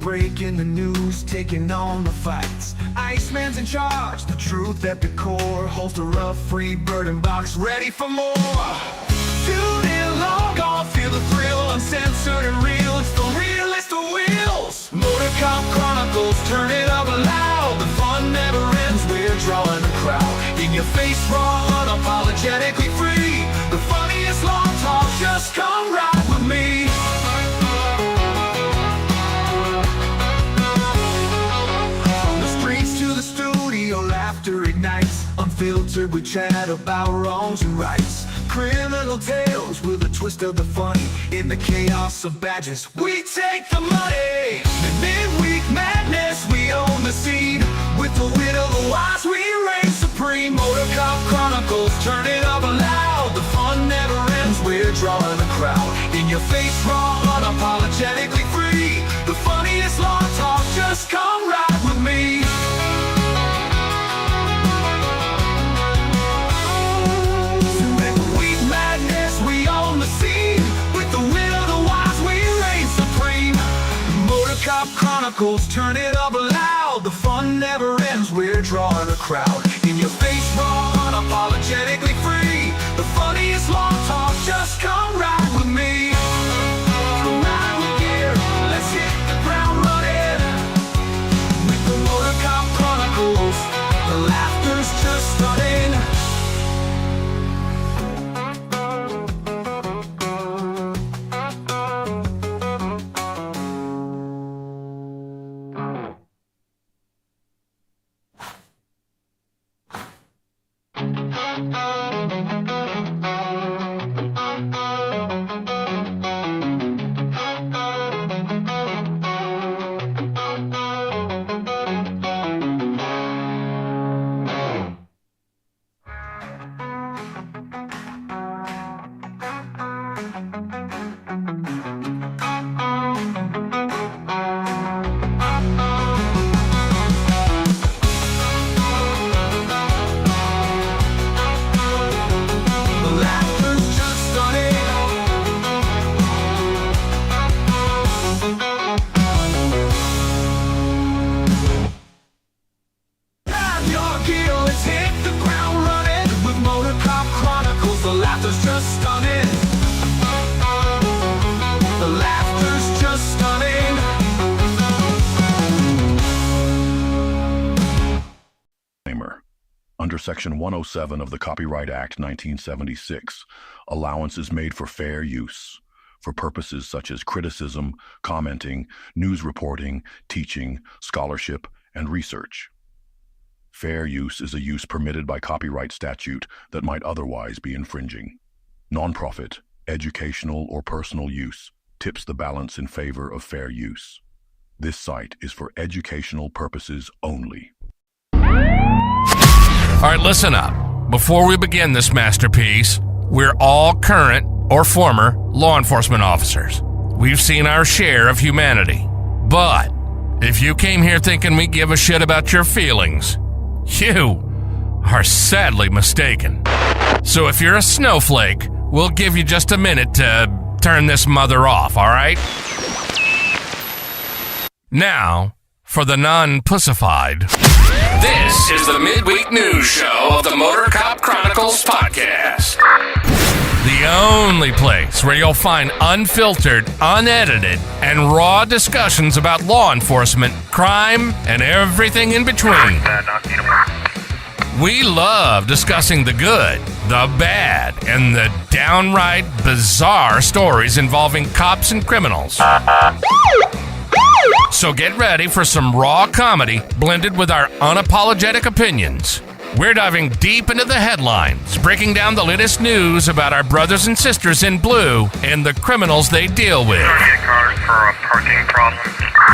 breaking the news, taking on the fights. Iceman's in charge, the truth at the core. Holster up, free bird and box, ready for more. Tune in, log on, feel the thrill, uncensored and real. It's the realest of wheels. Motor Cop Chronicles, turn it up loud. The fun never ends, we're drawing a crowd. In your face, raw, unapologetically free. The funniest law talk, just come ride with me. From the streets to the studio, laughter ignites. Unfiltered, we chat about wrongs and rights. Criminal tales with a twist of the funny. In the chaos of badges, we take the money. The midweek madness, we own the scene. With the wit of the wise, we reign supreme. Motor Cop Chronicles, turn it up loud. The fun never ends, we're drawing a crowd. In your face, raw, unapologetically free. The funniest law talk, just come ride with me. Cop Chronicles, turn it up loud. The fun never ends, we're drawing a crowd. In your face, raw, unapologetically free. The funniest law talk, just come ride with me. Come ride with gear, let's hit the ground running. With the Motor Cop Chronicles, the laughter's just starting. Under Section 107 of the Copyright Act 1976, allowance is made for fair use, for purposes such as criticism, commenting, news reporting, teaching, scholarship, and research. Fair use is a use permitted by copyright statute that might otherwise be infringing. Nonprofit, educational, or personal use tips the balance in favor of fair use. This site is for educational purposes only. All right, listen up. Before we begin this masterpiece, we're all current or former law enforcement officers. We've seen our share of humanity. But if you came here thinking we give a shit about your feelings, you are sadly mistaken. So if you're a snowflake, we'll give you just a minute to turn this mother off, all right? Now, for the non-pussified. This is the midweek news show of the Motor Cop Chronicles podcast. The only place where you'll find unfiltered, unedited, and raw discussions about law enforcement, crime, and everything in between. We love discussing the good, the bad, and the downright bizarre stories involving cops and criminals. So get ready for some raw comedy blended with our unapologetic opinions. We're diving deep into the headlines, breaking down the latest news about our brothers and sisters in blue and the criminals they deal with.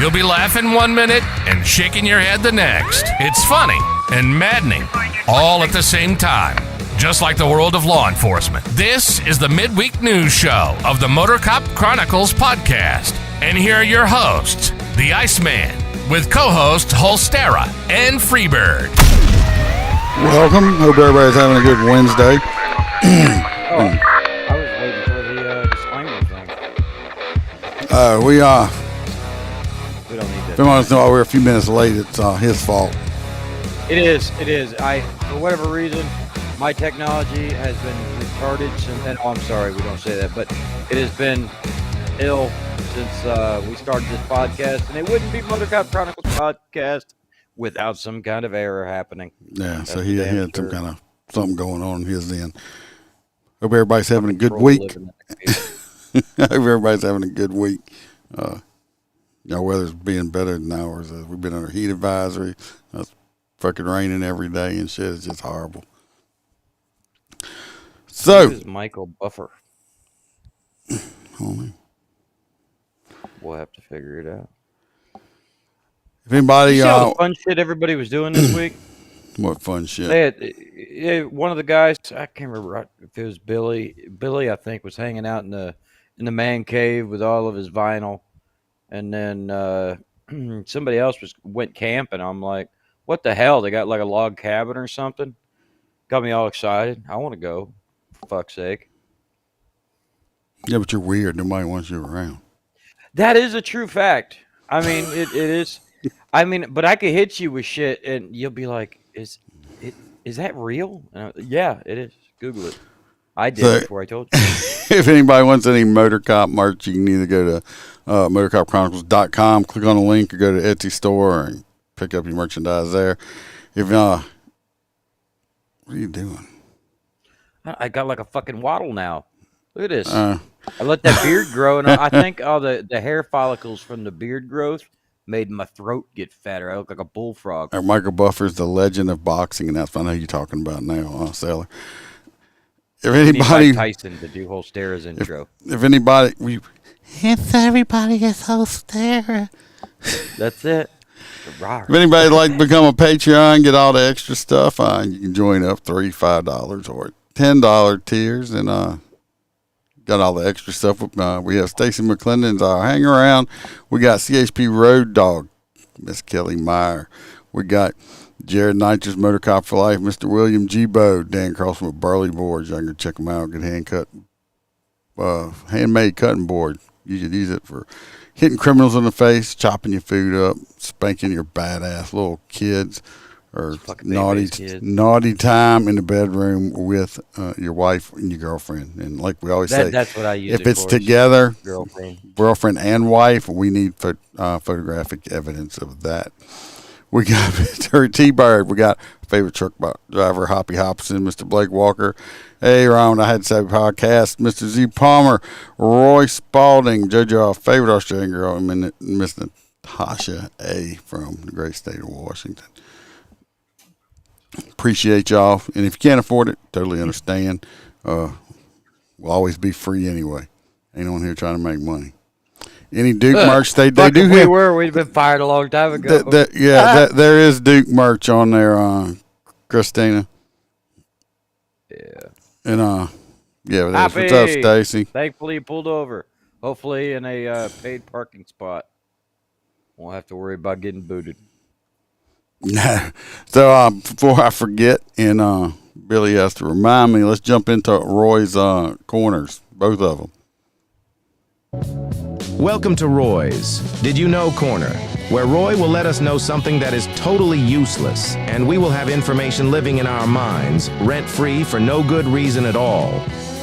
You'll be laughing 1 minute and shaking your head the next. It's funny and maddening, all at the same time, just like the world of law enforcement. This is the midweek news show of the Motor Cop Chronicles podcast. And here are your hosts, the Iceman, with co-hosts Holstera and Freebird. Welcome. Hope everybody's having a good Wednesday. I was waiting for the disclaimer thing. We We don't need If anyone wants to know why we're a few minutes late, it's his fault. It is. For whatever reason, my technology has been retarded since. And I'm sorry, we don't say that, but it has been ill since we started this podcast, and it wouldn't be Motorcop Chronicles podcast without some kind of error happening. Yeah, so That's he damn had some sure. kind of something going on in his end. Hope everybody's having a good Troll week. living in the computer. Hope everybody's having a good week. Weather's being better than ours. We've been under heat advisory. It's fucking raining every day and shit. It's just horrible. So, Who is Michael Buffer? homie, We'll have to figure it out. if anybody, You see all the fun shit everybody was doing this week? what fun shit. They had one of the guys, I can't remember if it was Billy. Billy, I think, was hanging out in the man cave with all of his vinyl, and then somebody else went camping. I'm like, what the hell? They got like a log cabin or something. Got me all excited. I want to go. For fuck's sake. Yeah, but you're weird. Nobody wants you around. That is a true fact. I mean, it is. I mean, but I could hit you with shit, and you'll be like, "Is that real?" Yeah, it is. Google it. I did So- before I told you. If anybody wants any Motorcop merch, you can either go to motorcopchronicles.com, click on the link, or go to Etsy store and pick up your merchandise there. If what are you doing? I got like a fucking waddle now. Look at this. Uh, I let that beard grow, and I think all the hair follicles from the beard growth made my throat get fatter. I look like a bullfrog. Michael Buffer's the legend of boxing, and that's what I know you're talking about now, Sailor. If We need Mike anybody, Tyson to do Holstera's intro. if anybody, it's everybody is Holstera. That's it. Rawr. If anybody'd like to become a Patreon, get all the extra stuff, you can join up $3, $5, or $10 tiers, and got all the extra stuff. We have Stacy McClendon's our hang around. We got CHP Road Dog, Miss Kelly Meyer. We got Jared Nitrous, Motor Cop for Life, Mr. William G. Bo, Dan Crossman with Burley Boards. Y'all can check them out. Good handmade cutting board. You could use it for hitting criminals in the face, chopping your food up, spanking your badass little kids, or Fucking baby's kids. naughty time in the bedroom with your wife and your girlfriend. And like we always say, That's what I use. if it it's for, together, girlfriend. and wife, we need photographic evidence of that. We got Mr. T-Bird. We got favorite truck driver, Hoppy Hobson, Mr. Blake Walker. Hey, Ron, I had to say podcast. Mr. Z Palmer, Roy Spalding, JoJo, our favorite Australian girl, and Miss Natasha A. from the great state of Washington. Appreciate y'all. And if you can't afford it, totally understand. We'll always be free anyway. Ain't on here trying to make money. Any Duke merch they do have. We'd been fired a long time ago. There is Duke merch on there, Christina. Yeah. And what's up, Stacy? Thankfully, you pulled over. Hopefully, in a paid parking spot. Won't have to worry about getting booted. So before I forget, and Billy has to remind me, let's jump into Roy's corners, both of them. Welcome to Roy's Did You Know Corner, where Roy will let us know something that is totally useless, and we will have information living in our minds, rent-free for no good reason at all.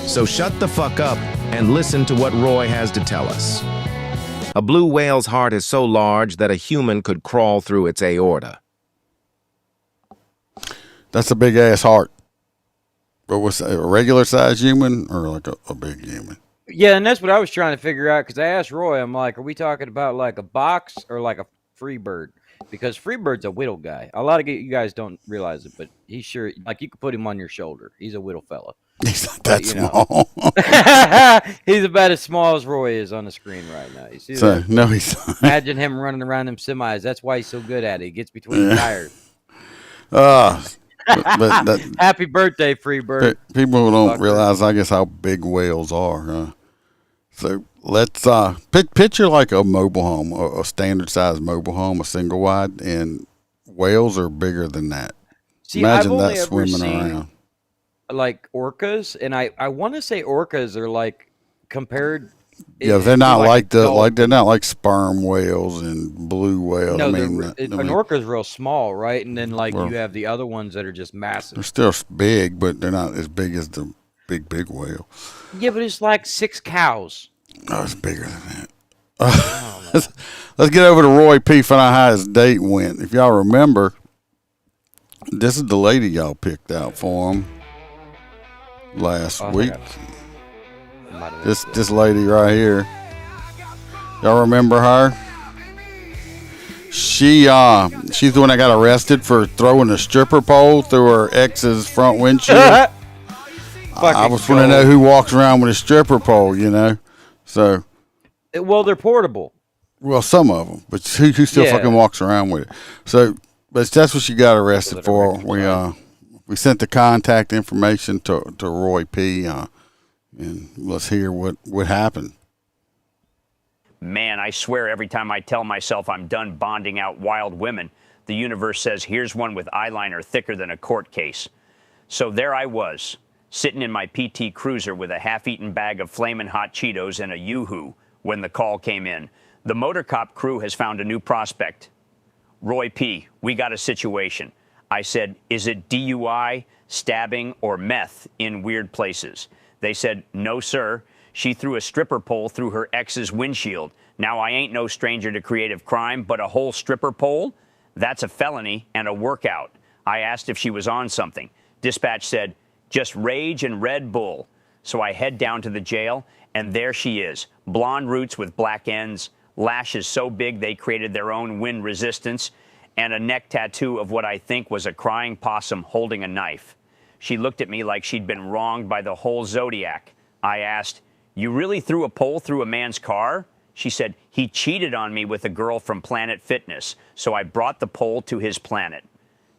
So shut the fuck up and listen to what Roy has to tell us. A blue whale's heart is so large that a human could crawl through its aorta. That's a big ass heart. But what's a regular sized human or like a big human? Yeah, and that's what I was trying to figure out, because I asked Roy, I'm like, are we talking about like a box or like a Freebird? Because Freebird's a whittle guy. A lot of you guys don't realize it, but he's sure, like, you could put him on your shoulder. He's a whittle fella. He's not that you know. small. He's about as small as Roy is on the screen right now. You see So, that? no, he's not. Imagine him running around them semis. That's why he's so good at it. He gets between the tires. But Happy birthday, Freebird. people don't Fucker. realize, I guess, how big whales are. So let's picture like a mobile home, a standard size mobile home, a single wide, and whales are bigger than that. See, Imagine I've only that ever swimming seen around. like orcas, and I want to say orcas are like compared Yeah, they're it'd be not like a dolphin. they're not like sperm whales and blue whales. No, I mean, an orca's real small, right? And then like well, you have the other ones that are just they're massive. still big, but they're not as big as the big whale. Yeah, but it's like 6 cows. Oh, it's bigger than that. I don't know. Let's get over to Roy P. Find out how his date went. If y'all remember, this is the lady y'all picked out for him last Oh, I week. think I might have This lady right here. Y'all remember her? She's the one that got arrested for throwing a stripper pole through her ex's front windshield. I was want to know who walks around with a stripper pole, you know. So, Well, they're portable. well, some of them, but who still Yeah. fucking walks around with it? So, but that's what she got arrested for. We sent the contact information to Roy P. And let's hear what happened. Man, I swear every time I tell myself I'm done bonding out wild women, the universe says, here's one with eyeliner thicker than a court case. So there I was, sitting in my PT Cruiser with a half-eaten bag of Flamin' Hot Cheetos and a Yoo-Hoo when the call came in. The motor cop crew has found a new prospect. Roy P., we got a situation. I said, is it DUI, stabbing, or meth in weird places? They said, no, sir. She threw a stripper pole through her ex's windshield. Now, I ain't no stranger to creative crime, but a whole stripper pole? That's a felony and a workout. I asked if she was on something. Dispatch said, just rage and Red Bull. So I head down to the jail, and there she is. Blonde roots with black ends, lashes so big they created their own wind resistance, and a neck tattoo of what I think was a crying possum holding a knife. She looked at me like she'd been wronged by the whole Zodiac. I asked, you really threw a pole through a man's car? She said, he cheated on me with a girl from Planet Fitness, so I brought the pole to his planet.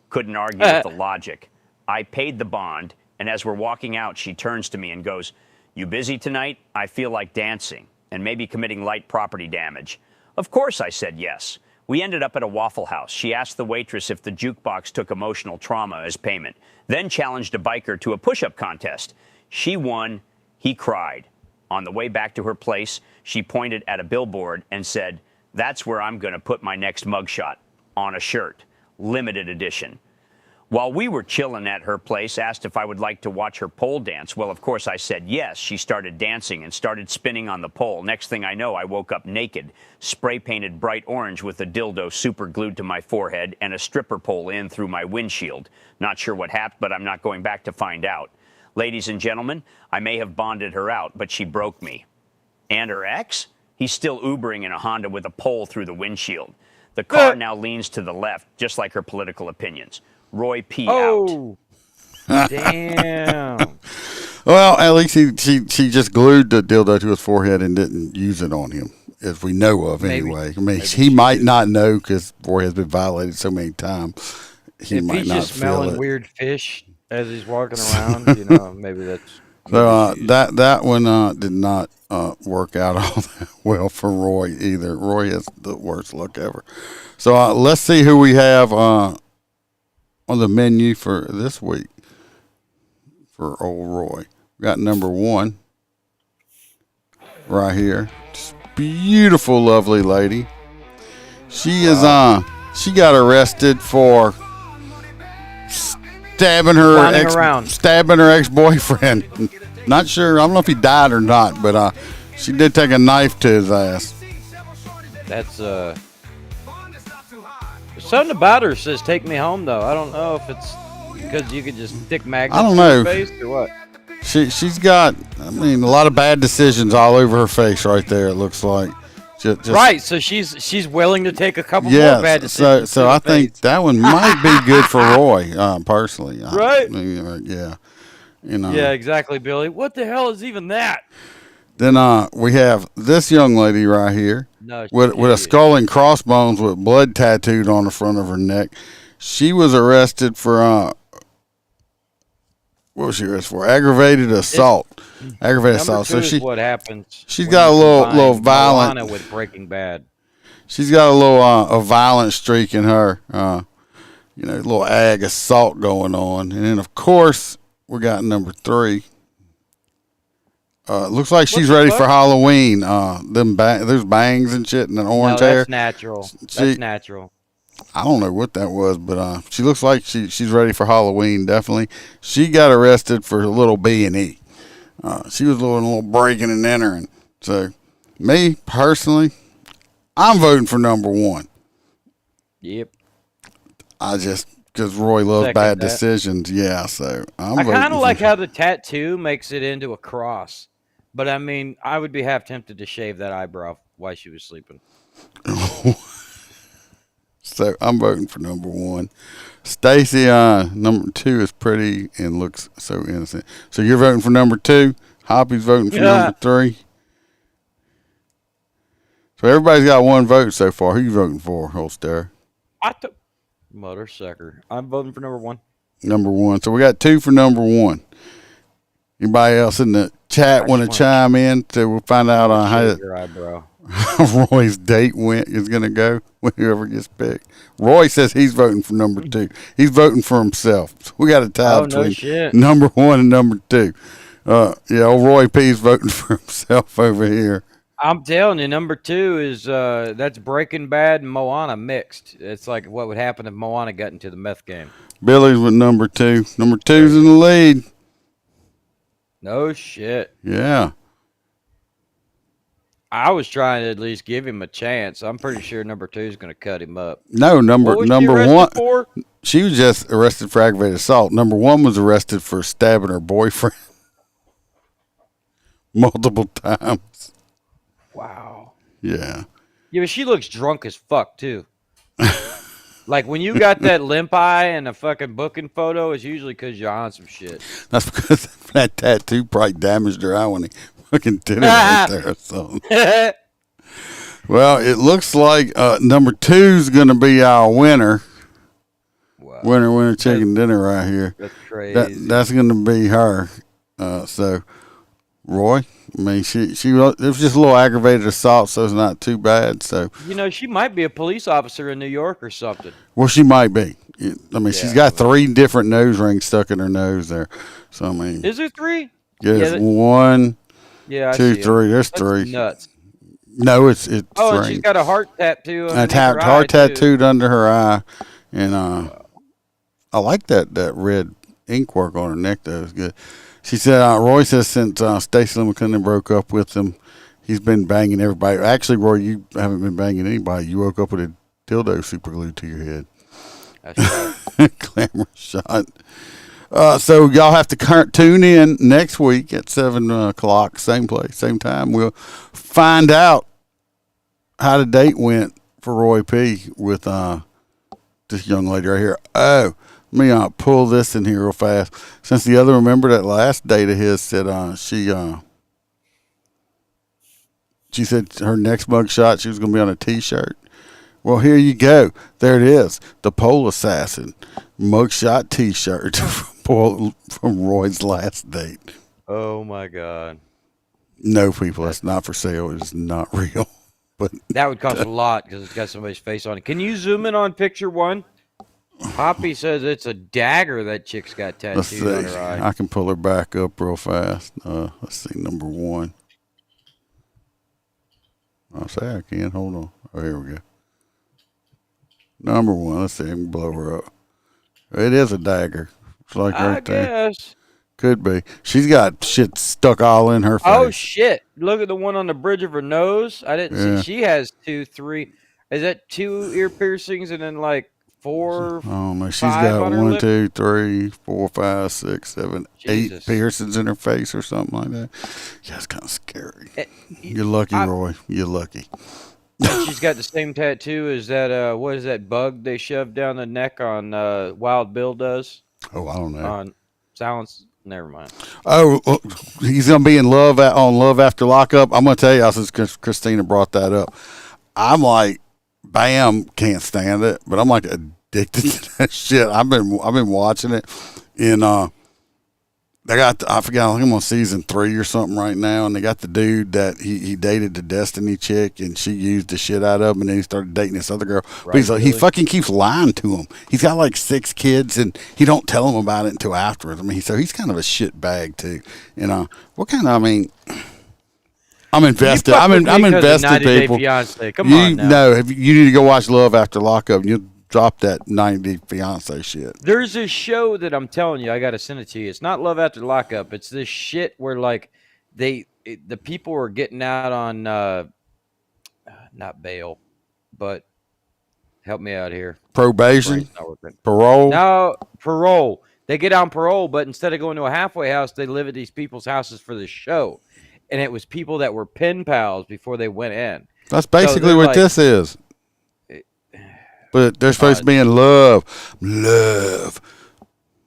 Couldn't argue with the logic. I paid the bond, and as we're walking out, she turns to me and goes, you busy tonight? I feel like dancing and maybe committing light property damage. Of course, I said yes. We ended up at a Waffle House. She asked the waitress if the jukebox took emotional trauma as payment, then challenged a biker to a push-up contest. She won. He cried. On the way back to her place, she pointed at a billboard and said, that's where I'm going to put my next mugshot, on a shirt, limited edition. While we were chilling at her place, asked if I would like to watch her pole dance. Well, of course, I said yes. She started dancing and started spinning on the pole. Next thing I know, I woke up naked, spray-painted bright orange with a dildo super glued to my forehead and a stripper pole in through my windshield. Not sure what happened, but I'm not going back to find out. Ladies and gentlemen, I may have bonded her out, but she broke me. And her ex? He's still Ubering in a Honda with a pole through the windshield. The car now leans to the left, just like her political opinions. Roy P. out. Oh, damn. Well, at least she just glued the dildo to his forehead and didn't use it on him, as we know of anyway. I mean, he might not know because forehead's been violated so many times. He If might he's not just feel smelling it. weird fish as he's walking around, you know, maybe that's. So that one did not work out all that well for Roy either. Roy has the worst luck ever. So let's see who we have on the menu for this week for old Roy. We got number 1 right here. Just beautiful, lovely lady. She is she got arrested for stabbing her ex-boyfriend. Not sure. I don't know if he died or not, but she did take a knife to his ass. That's something about her says "take me home" though. I don't know if it's because you could just stick magnets I don't in know. her face or what. She's got, I mean, a lot of bad decisions all over her face right there. It looks like. Just, Right, so she's willing to take a couple more yeah. bad decisions. So to I the think face. that one might be good for Roy, personally. Right. Yeah. You know. Yeah, exactly, Billy. What the hell is even that? Then we have this young lady right here No, with a skull and crossbones with blood tattooed on the front of her neck. She was arrested for what was she arrested for? Aggravated assault. Aggravated Number assault. two So is she what happens. she's when got a you little combine violent. Moana with Breaking Bad. She's got a little a violent streak in her. A little ag assault going on, and then of course we got number 3. Looks like she's the ready fuck? for Halloween. There's bangs and shit and an No, orange that's hair. natural. She- That's natural. I don't know what that was, but she looks like she's ready for Halloween. Definitely. She got arrested for a little B&E. She was doing a little breaking and entering. So, me personally, I'm voting for number one. Yep. Because Roy loves Second bad that. decisions. Yeah, so I'm I voting kind of for- like how the tattoo makes it into a cross. But I mean, I would be half tempted to shave that eyebrow while she was sleeping. So I'm voting for number one. Stacy, number two is pretty and looks so innocent. So you're voting for number two. Hoppy's voting for Yeah. number three. So everybody's got one vote so far. Who you voting for, Holster? Mother sucker. I'm voting for number one. Number one. So we got two for number one. Anybody else in the chat want to wanna- chime in so we'll find out on Shave your eyebrow. how Roy's date is going to go when whoever gets picked. Roy says he's voting for number two. He's voting for himself. So we got a tie Oh, no between shit. number one and number two. Old Roy P's voting for himself over here. I'm telling you, number two is that's Breaking Bad and Moana mixed. It's like what would happen if Moana got into the meth game. Billy's with number two. Number two's in the lead. No shit. Yeah. I was trying to at least give him a chance. I'm pretty sure number two is going to cut him up. No, number What was she one. arrested for? She was just arrested for aggravated assault. Number one was arrested for stabbing her boyfriend multiple times. Wow. Yeah. Yeah, but she looks drunk as fuck too. Like when you got that limp eye and a fucking booking photo, it's usually because you're on some shit. That's because that tattoo probably damaged her eye when he fucking did it right there or something. Well, it looks like number two's going to be our winner. Wow. Winner, chicken dinner right here. That's crazy. That's going to be her. So, Roy, I mean, it was just a little aggravated assault, so it's not too bad. So, You know, she might be a police officer in New York or something. well, she might be. I mean, she's got 3 different nose rings stuck in her nose there. So, I mean, Is there 3? there's that- 1, Yeah, I 2, see it. 3. There's That's 3. nuts. No, it's Oh, and rings. she's got a heart tattoo. A underneath her eye, heart too. tattooed under her eye, and I like that red ink work on her neck. That was good. She said, Roy says since Stacey Lynn McClendon broke up with him, he's been banging everybody. Actually, Roy, you haven't been banging anybody. You woke up with a dildo super glued to your head. That's right. Glamour shot. So y'all have to tune in next week at 7 o'clock, same place, same time. We'll find out how the date went for Roy P. with this young lady right here. Oh, let me pull this in here real fast. Since the other, remember that last date of his said she said her next mug shot she was going to be on a T-shirt. Well, here you go. There it is. The Pole Assassin mugshot T-shirt from Roy's last date. Oh my god, No, people, that's not for sale. It's not real. But that would cost a lot because it's got somebody's face on it. Can you zoom in on picture 1? Poppy says it's a dagger that chick's got let's tattooed on see. her eye. I can pull her back up real fast. Let's see, number 1. I'll say I can. Hold on. Oh, here we go. Number 1. Let's see. I can blow her up. It is a dagger. It's like I right there. guess. Could be. She's got shit stuck all in her face. Oh shit! Look at the one on the bridge of her nose. I didn't Yeah. see. She has 2, 3. Is that 2 ear piercings and then like 4? Oh no, she's 5 got on her 1, lip? 2, 3, 4, 5, 6, 7, 8 Jesus. piercings in her face or something like that. Yeah, it's kind of scary. Eh, You're lucky, I- Roy. You're lucky. And she's got the same tattoo as that. What is that bug they shoved down the neck on Wild Bill does Oh, I don't know. on Silence? Never mind. Oh, well, he's gonna be in love on Love After Lockup. I'm gonna tell you, since Christina brought that up, I'm like, Bam can't stand it, but I'm like addicted to that shit. I've been watching it, and they got, I forgot, I think I'm on season 3 or something right now, and they got the dude that he dated the Destiny chick, and she used the shit out of him, and then he started dating this other girl. But he's like, he fucking keeps lying to him. He's got like 6 kids, and he don't tell them about it until afterwards. I mean, so he's kind of a shit bag too. You know, what kind of, I mean, I'm invested. I'm invested, people. Fiance. Come on now. No, you need to go watch Love After Lockup, and you'll drop that 90 Fiance shit. There's a show that I'm telling you, I got to send it to you. It's not Love After Lockup. It's this shit where like the people are getting out on not bail, but help me out here. Probation, parole. No, parole. They get on parole, but instead of going to a halfway house, they live at these people's houses for the show. And it was people that were pen pals before they went in. That's basically what this is. But they're supposed to be in love.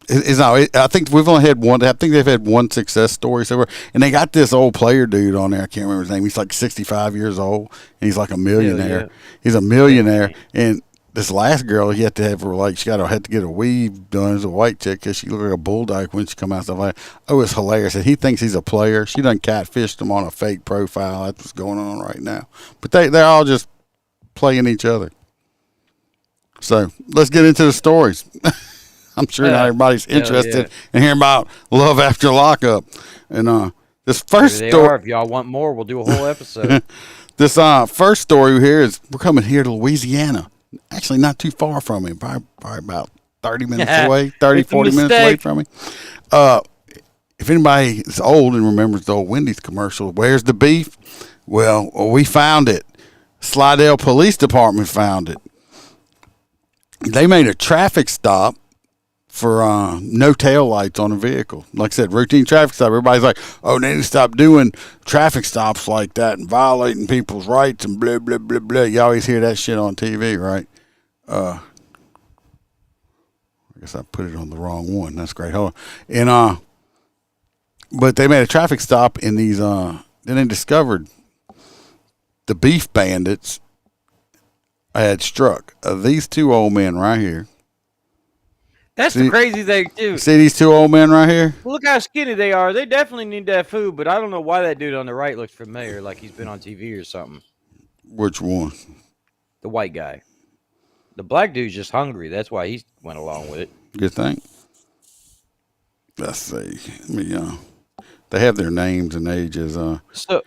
It's not. I think we've only had one. I think they've had one success story so far, and they got this old player dude on there. I can't remember his name. He's like 65 years old, and he's like a millionaire. Yeah. He's a millionaire, and this last girl, he had to have her like had to get a weave done as a white chick because she looked like a bulldog when she come out. Stuff like that. Oh, it's hilarious. And he thinks he's a player. She done catfished him on a fake profile. That's what's going on right now. But they're all just playing each other. So let's get into the stories. I'm sure not everybody's interested in hearing about Love After Lockup. And this first story, if y'all want more, we'll do a whole episode. This first story here is we're coming here to Louisiana. Actually, not too far from me. Probably about 30 minutes away, 30, 40 minutes away from me. If anybody is old and remembers the old Wendy's commercial, where's the beef? Well, we found it. Slidell Police Department found it. They made a traffic stop for no tail lights on a vehicle. Like I said, routine traffic stop. Everybody's like, oh, they need to stop doing traffic stops like that and violating people's rights and blah, blah, blah, blah. You always hear that shit on TV, right? I guess I put it on the wrong one. That's great. Hold on. And, but they made a traffic stop in these, then they discovered the beef bandits had struck these 2 old men right here. That's the crazy thing, too. See these 2 old men right here? Look how skinny they are. They definitely need that food, but I don't know why that dude on the right looks familiar, like he's been on TV or something. Which one? The white guy. The black dude's just hungry. That's why he went along with it. Good thing. Let's see. Let me, they have their names and ages. So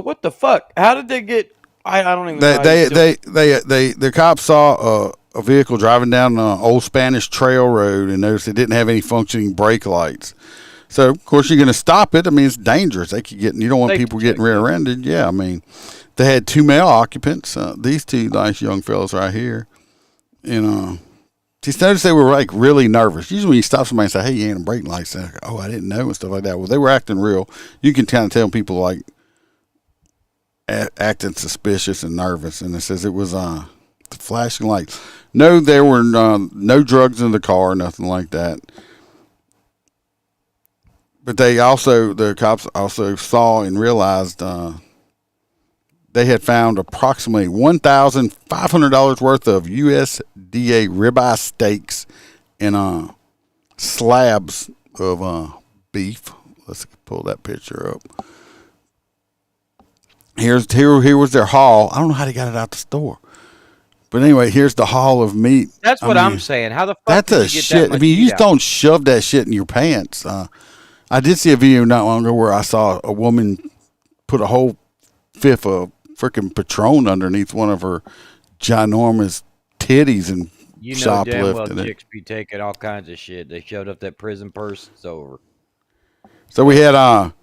what the fuck? How did they get? I don't even know. The cops saw a vehicle driving down the old Spanish Trail Road and noticed it didn't have any functioning brake lights. So of course you're going to stop it. I mean, it's dangerous. They could get. You don't want people getting rear-ended. Yeah, I mean, they had 2 male occupants. These 2 nice young fellas right here, and just noticed they were like really nervous. Usually when you stop somebody and say, "Hey, you ain't a brake lights," they're like, "Oh, I didn't know," and stuff like that. Well, they were acting real. You can kind of tell people like acting suspicious and nervous, and it says it was the flashing lights. No, there were no drugs in the car, nothing like that. But the cops also saw and realized they had found approximately $1,500 worth of USDA ribeye steaks and slabs of beef. Let's pull that picture up. Here was their haul. I don't know how they got it out the store. But anyway, here's the haul of meat. That's what I'm saying. How the fuck that's did a you get shit. that much I mean, you meat just out? don't shove that shit in your pants. I did see a video not long ago where I saw a woman put a whole fifth of freaking Patron underneath one of her ginormous titties and You know damn well shoplifted it. chicks be taking all kinds of shit. They showed up that prison purse. It's over. So we had a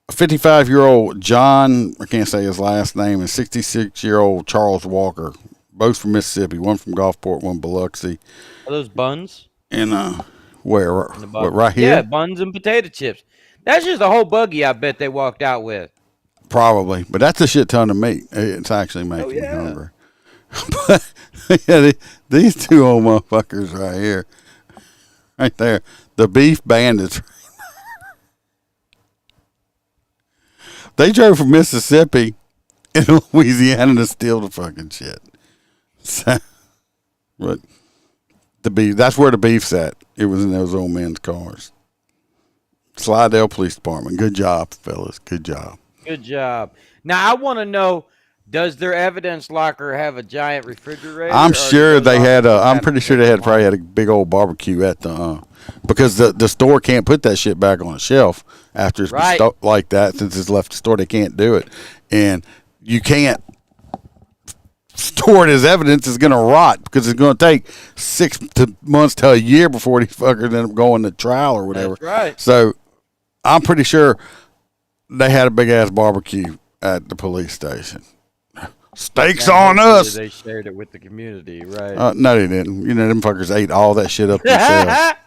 55-year-old John, I can't say his last name, and 66-year-old Charles Walker, both from Mississippi, one from Gulfport, one Biloxi. Are those buns? And where? What, right here? Yeah, buns and potato chips. That's just a whole buggy I bet they walked out with. Probably, but that's a shit ton of meat. It's actually making me hungry. But yeah, these 2 old motherfuckers right here, right there, the beef bandits. They drove from Mississippi in Louisiana to steal the fucking shit. So, but that's where the beef's at. It was in those old men's cars. Slidell Police Department. Good job, fellas. Good job. Good job. Now I want to know: does their evidence locker have a giant refrigerator? I'm or sure do those they had. officers I'm have pretty to sure take they had them probably home? had a big old barbecue at the because the store can't put that shit back on the shelf after it's been Right. like that since it's left the store. They can't do it, and you can't store it as evidence. It's going to rot because it's going to take 6 months to a year before these fuckers end up going to trial or whatever. That's right. So I'm pretty sure they had a big ass barbecue at the police station. Steaks Now, on hopefully us. They shared it with the community, right? No, they didn't. You know, them fuckers ate all that shit up themselves.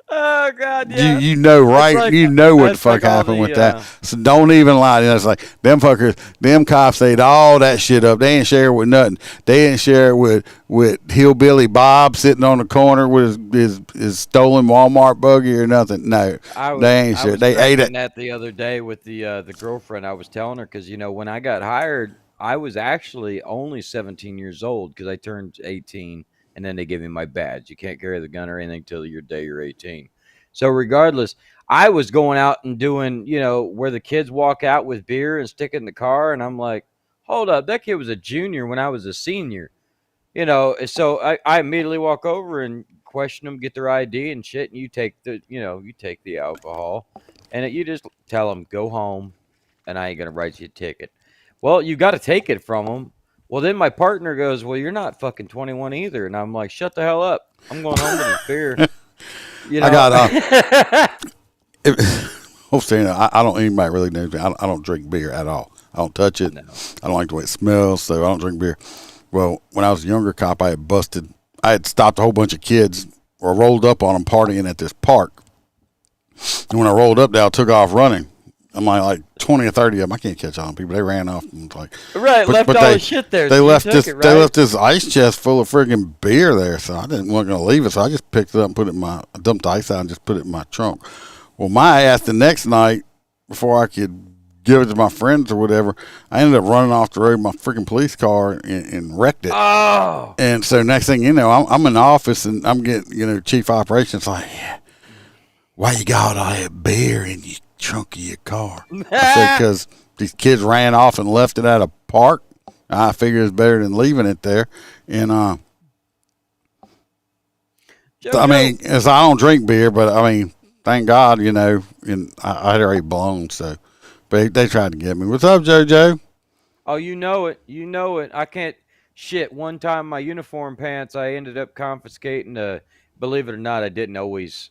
Oh God, yeah. You know, right? like- you know what the that's fuck like all happened the, with that. So don't even lie. You know, it's like them fuckers, them cops ate all that shit up. They didn't share it with nothing. They didn't share it with Hillbilly Bob sitting on the corner with his stolen Walmart buggy or nothing. No, they ain't share. They ate it. That the other day with the girlfriend. I was telling her because when I got hired, I was actually only 17 years old because I turned 18. And then they give me my badge. You can't carry the gun or anything till your day you're 18. So regardless, I was going out and doing, where the kids walk out with beer and stick it in the car. And I'm like, hold up, that kid was a junior when I was a senior. So I immediately walk over and question them, get their ID and shit. And you take the alcohol. And you just tell them, go home, and I ain't going to write you a ticket. Well, you got to take it from them. Well, then my partner goes, well, you're not fucking 21 either. And I'm like, shut the hell up. I'm going home with this beer. I got I don't anybody really knows me. I don't drink beer at all. I don't touch it. No. I don't like the way it smells, so I don't drink beer. Well, when I was a younger cop, I had stopped a whole bunch of kids or rolled up on them partying at this park. And when I rolled up there, I took off running. I'm like 20 or 30 of them. I can't catch on people. They ran off and like Right, left all the shit there. They so you left took this. it, They right? left this ice chest full of friggin' beer there. So I wasn't going to leave it. So I just picked it up and put it in I dumped the ice out and just put it in my trunk. Well, my ass the next night, before I could give it to my friends or whatever, I ended up running off the road in my freaking police car and wrecked it. Oh, And so next thing you know, I'm in the office and I'm getting, chief operations like, yeah, why you got all that beer in your trunk of your car? I said, because these kids ran off and left it at a park. I figured it's better than leaving it there. And, I mean, as I don't drink beer, but I mean, thank God, and I had already blown, so, but they tried to get me. What's up, JoJo? Oh, you know it. You know it. I can't. Shit, one time my uniform pants, I ended up confiscating. Believe it or not, I didn't always.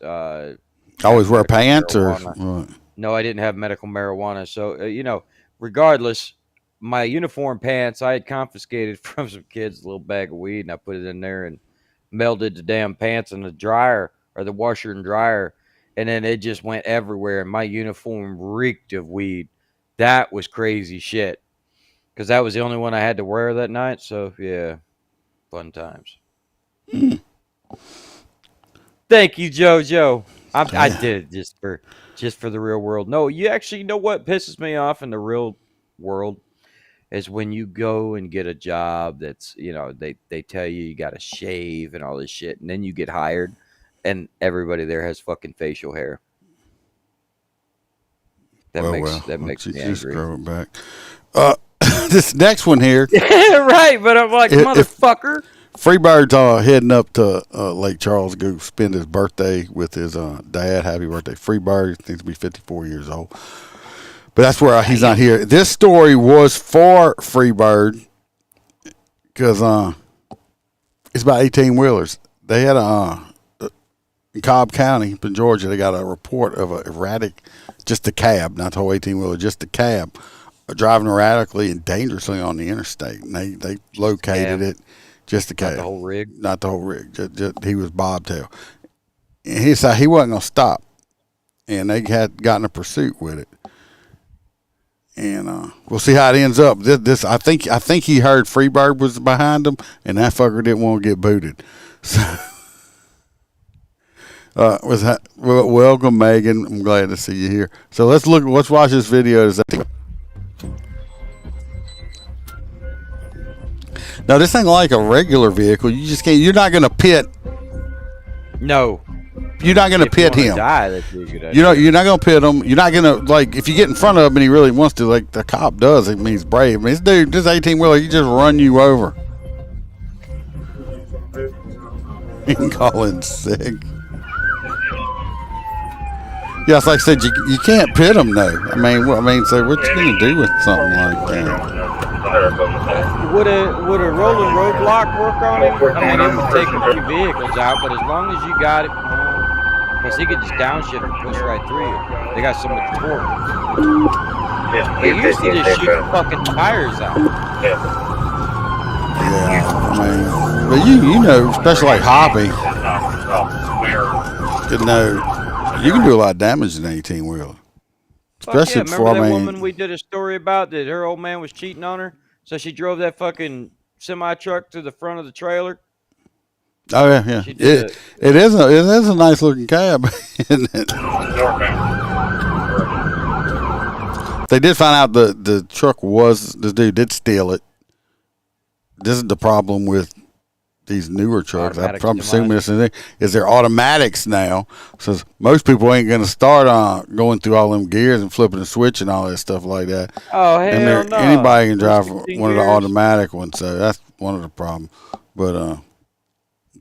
Always wear pants or marijuana. what? No, I didn't have medical marijuana. So, regardless, my uniform pants, I had confiscated from some kids a little bag of weed, and I put it in there and melted the damn pants in the dryer or the washer and dryer. And then it just went everywhere, and my uniform reeked of weed. That was crazy shit. Because that was the only one I had to wear that night. So, yeah, fun times. Thank you, JoJo. I did it just for the real world. No, you actually know what pisses me off in the real world is when you go and get a job that's, they tell you got to shave and all this shit. And then you get hired and everybody there has fucking facial hair. That makes me just angry. grow it back. This next one here, Right, but I'm like, motherfucker. Freebird's heading up to Lake Charles to go spend his birthday with his dad. Happy birthday, Freebird. Needs to be 54 years old. But that's where he's not here. This story was for Freebird because it's about 18-wheelers. They had in Cobb County, in Georgia, they got a report of a erratic, just a cab, not the whole 18-wheeler, just a cab, driving erratically and dangerously on the interstate. And they located it. Just the cab. Not the whole rig? Not the whole rig. Just, he was bobtail. And he said he wasn't going to stop. And they had gotten a pursuit with it. And we'll see how it ends up. This I think he heard Freebird was behind him, and that fucker didn't want to get booted. So, welcome, Megan. I'm glad to see you here. So let's watch this video. Now, this ain't like a regular vehicle. You just can't. You're not going to pit. No. you're not gonna If you pit wanna him. die, that'd be a good idea. You're not gonna pit him. You're not gonna, like, if you get in front of him and he really wants to, like the cop does. It means brave. I mean, this 18-wheeler, he just run you over. He can call in sick. Yeah, it's like I said, you can't pit him though. I mean, so what you gonna do with something like that? Would a rolling roadblock work on him? I mean, it would take a few vehicles out, but as long as you got it, because he could just downshift and push right through you. They got so much torque. They used to just shoot the fucking tires out. Yeah, I mean, but you know, especially like Hoppy, you know, you can do a lot of damage in an 18-wheeler. Especially yeah, before, remember I that mean, woman we did a story about that her old man was cheating on her? So she drove that fucking semi-truck to the front of the trailer? oh yeah. She did It is a nice looking cab, isn't it? They did find out the truck this dude did steal it. This is the problem with these newer trucks. Automatic I'm assuming semis. this is they're automatics now. So most people ain't gonna start on going through all them gears and flipping a switch and all that stuff like that. Oh, And hell no. anybody can drive 16 one of the gears. automatic ones, so that's one of the problems. But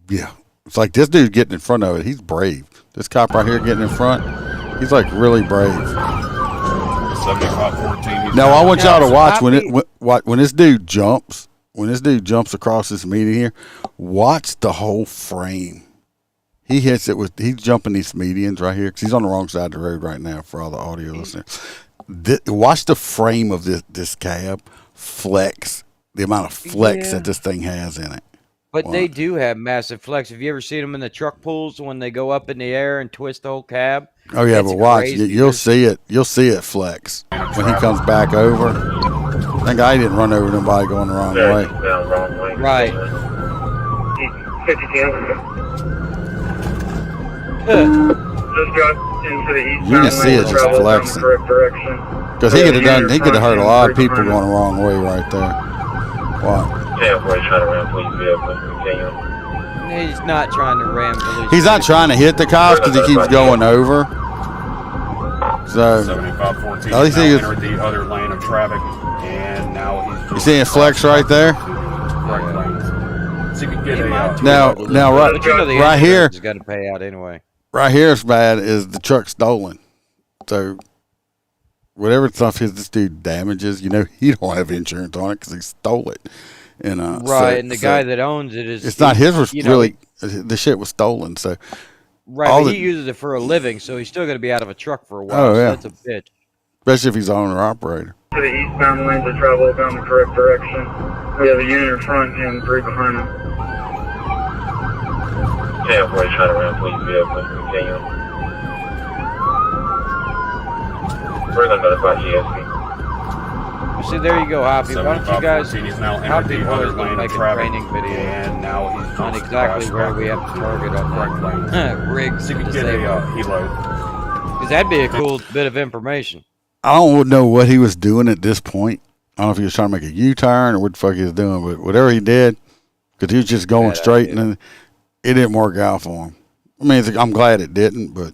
yeah, it's like this dude getting in front of it. He's brave. This cop right here getting in front, he's like really brave. 75-14. Now I want y'all to watch Hoppy- when this dude jumps. When this dude jumps across this median here, watch the whole frame. He hits it he's jumping these medians right here because he's on the wrong side of the road right now for all the audio listeners. Watch the frame of this cab flex, the amount of flex that this thing has in it. But they do have massive flex. Have you ever seen them in the truck pulls when they go up in the air and twist the whole cab? Oh yeah, It's but watch, crazy. you'll see it. You'll see it flex when he comes back over. That guy didn't run over nobody going the wrong way. Right. 52. You can see it just flexing. Because he could have hurt a lot of people going the wrong way right there. What? He's not trying to ram police. He's not trying to hit the cops because he keeps going over. So 75-14. At least Now he is- entered the other lane of traffic, and now he's. you seeing flex right there? Right lane. So you can get a. Now But you know the right here, has got to pay out anyway. right here is bad. Is the truck stolen? So whatever stuff this dude damages, you know, he don't have insurance on it because he stole it. And Right, and the guy that owns it is. it's not his you know, really. The shit was stolen. So Right, all but the- he uses it for a living, so he's still going to be out of a truck for a while. Oh, so yeah. that's a bitch. especially if he's owner operator. To the eastbound lanes of travel down the correct direction. We have a unit in front and 3 behind them. Yeah, boy, trying to ram police vehicle. Continue. We're gonna notify GSP. See, there you go, Hoppy. Why don't you guys? 75-14. He's now Hoppy entered the was other going to lane make of a traffic, training video and now he's on exactly where we have to target on Right that lane. rig. So you can get a helo. Because that'd be a cool bit of information. I don't know what he was doing at this point. I don't know if he was trying to make a U-turn or what the fuck he was doing, but whatever he did, because he was just going Bad straight, idea. and then it didn't work out for him. I mean, I'm glad it didn't, but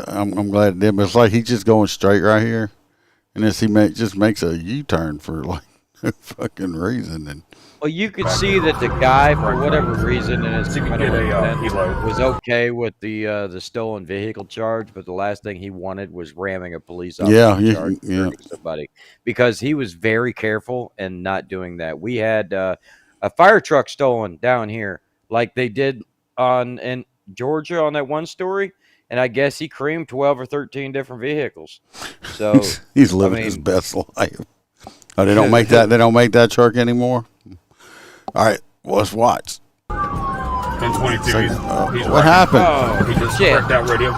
I'm glad it did. But it's like he's just going straight right here, and then just makes a U-turn for like no fucking reason. And Well, you could see that the guy, for whatever reason, in his So you can criminal get a intent, helo. was okay with the stolen vehicle charge, but the last thing he wanted was ramming a police officer. Yeah, charge for yeah. hurting somebody, because he was very careful and not doing that. We had a fire truck stolen down here, like they did in Georgia on that one story, and I guess he creamed 12 or 13 different vehicles. So he's living I his mean- best life. Oh, they don't make that. They don't make that truck anymore. All right, well, let's watch. 1022. So, He's what wrecking. happened? Oh, He just shit. wrecked that radio.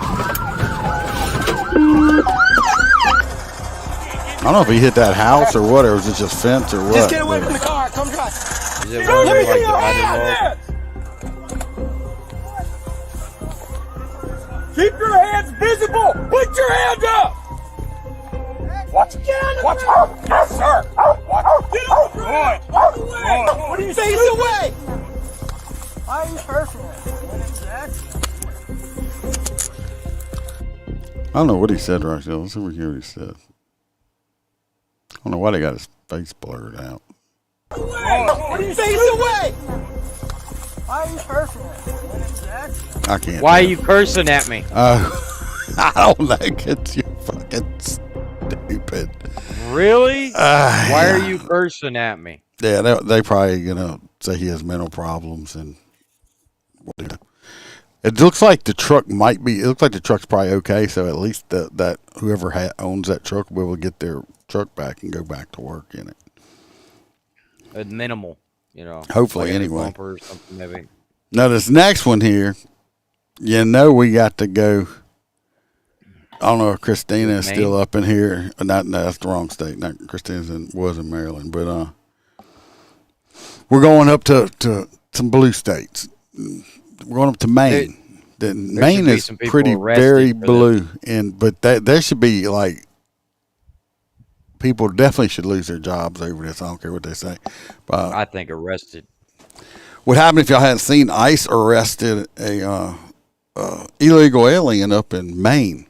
I don't know if he hit that house or what, or was it just fence or what. Just get away but- from the car. Come drive. is it one of Let me those, see like, your divided hands. walls? Keep your hands visible. Put your hands up. Watch it. Watch it. Yes, sir. Watch it. Get off your hands. Walk away. What do you say? Face away. I am personal. don't know what he said right there. Let's see what he said. I don't know why they got his face blurred out. What are you saying? Away! Why are you cursing at me? I can't. Why are you cursing at me? I don't know. It's you fucking stupid. Really? Why are Yeah. you cursing at me? Yeah, they probably gonna say he has mental problems and. It looks like the truck might be. It looks like the truck's probably okay. So at least that whoever owns that truck will be able to get their truck back and go back to work in it. Minimal, Hopefully, like a anyway. bumper or something maybe. Now this next one here, we got to go. I don't know if Christina is still up in here. No, that's the wrong state. Not Christina was in Maryland, but we're going up to some blue states. We're going up to Maine. Maine is pretty very blue, but there should be like people definitely should lose their jobs over this. I don't care what they say. I think arrested. What happened if y'all hadn't seen? ICE arrested a illegal alien up in Maine.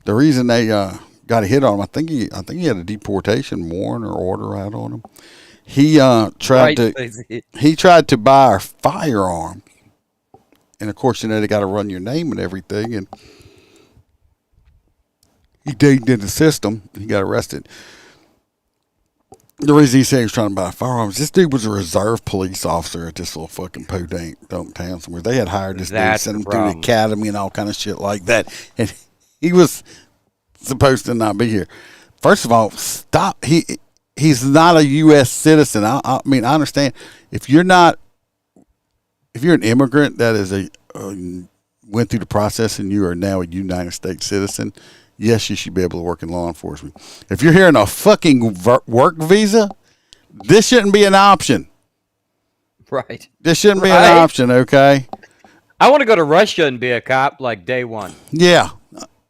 The reason they got a hit on him, I think he had a deportation warrant or order out on him. He tried to buy a firearm, and of course, they got to run your name and everything, and he digged in the system. He got arrested. The reason he said he was trying to buy firearms, this dude was a reserve police officer at this little fucking podunk town somewhere. They had hired this dude, sent him through the academy and all kind of shit like that, and he was supposed to not be here. First of all, stop. He's not a U.S. citizen. I mean, I understand if you're an immigrant that is went through the process and you are now a United States citizen, yes, you should be able to work in law enforcement. If you're here on a fucking work visa, this shouldn't be an option. Right. This shouldn't be an option, okay? I want to go to Russia and be a cop like day one. Yeah.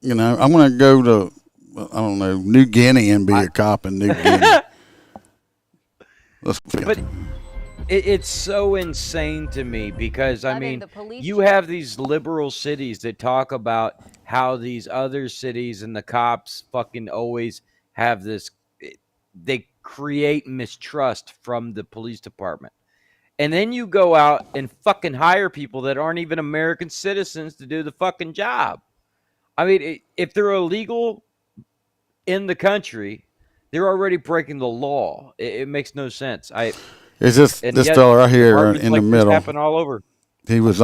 I'm going to go to, I don't know, New Guinea and be a cop in New Guinea. But it's so insane to me because, I mean, you have these liberal cities that talk about how these other cities and the cops fucking always have this, they create mistrust from the police department. And then you go out and fucking hire people that aren't even American citizens to do the fucking job. I mean, if they're illegal in the country, they're already breaking the law. It makes no sense. Is this fella right here in the middle? Happen all over. He was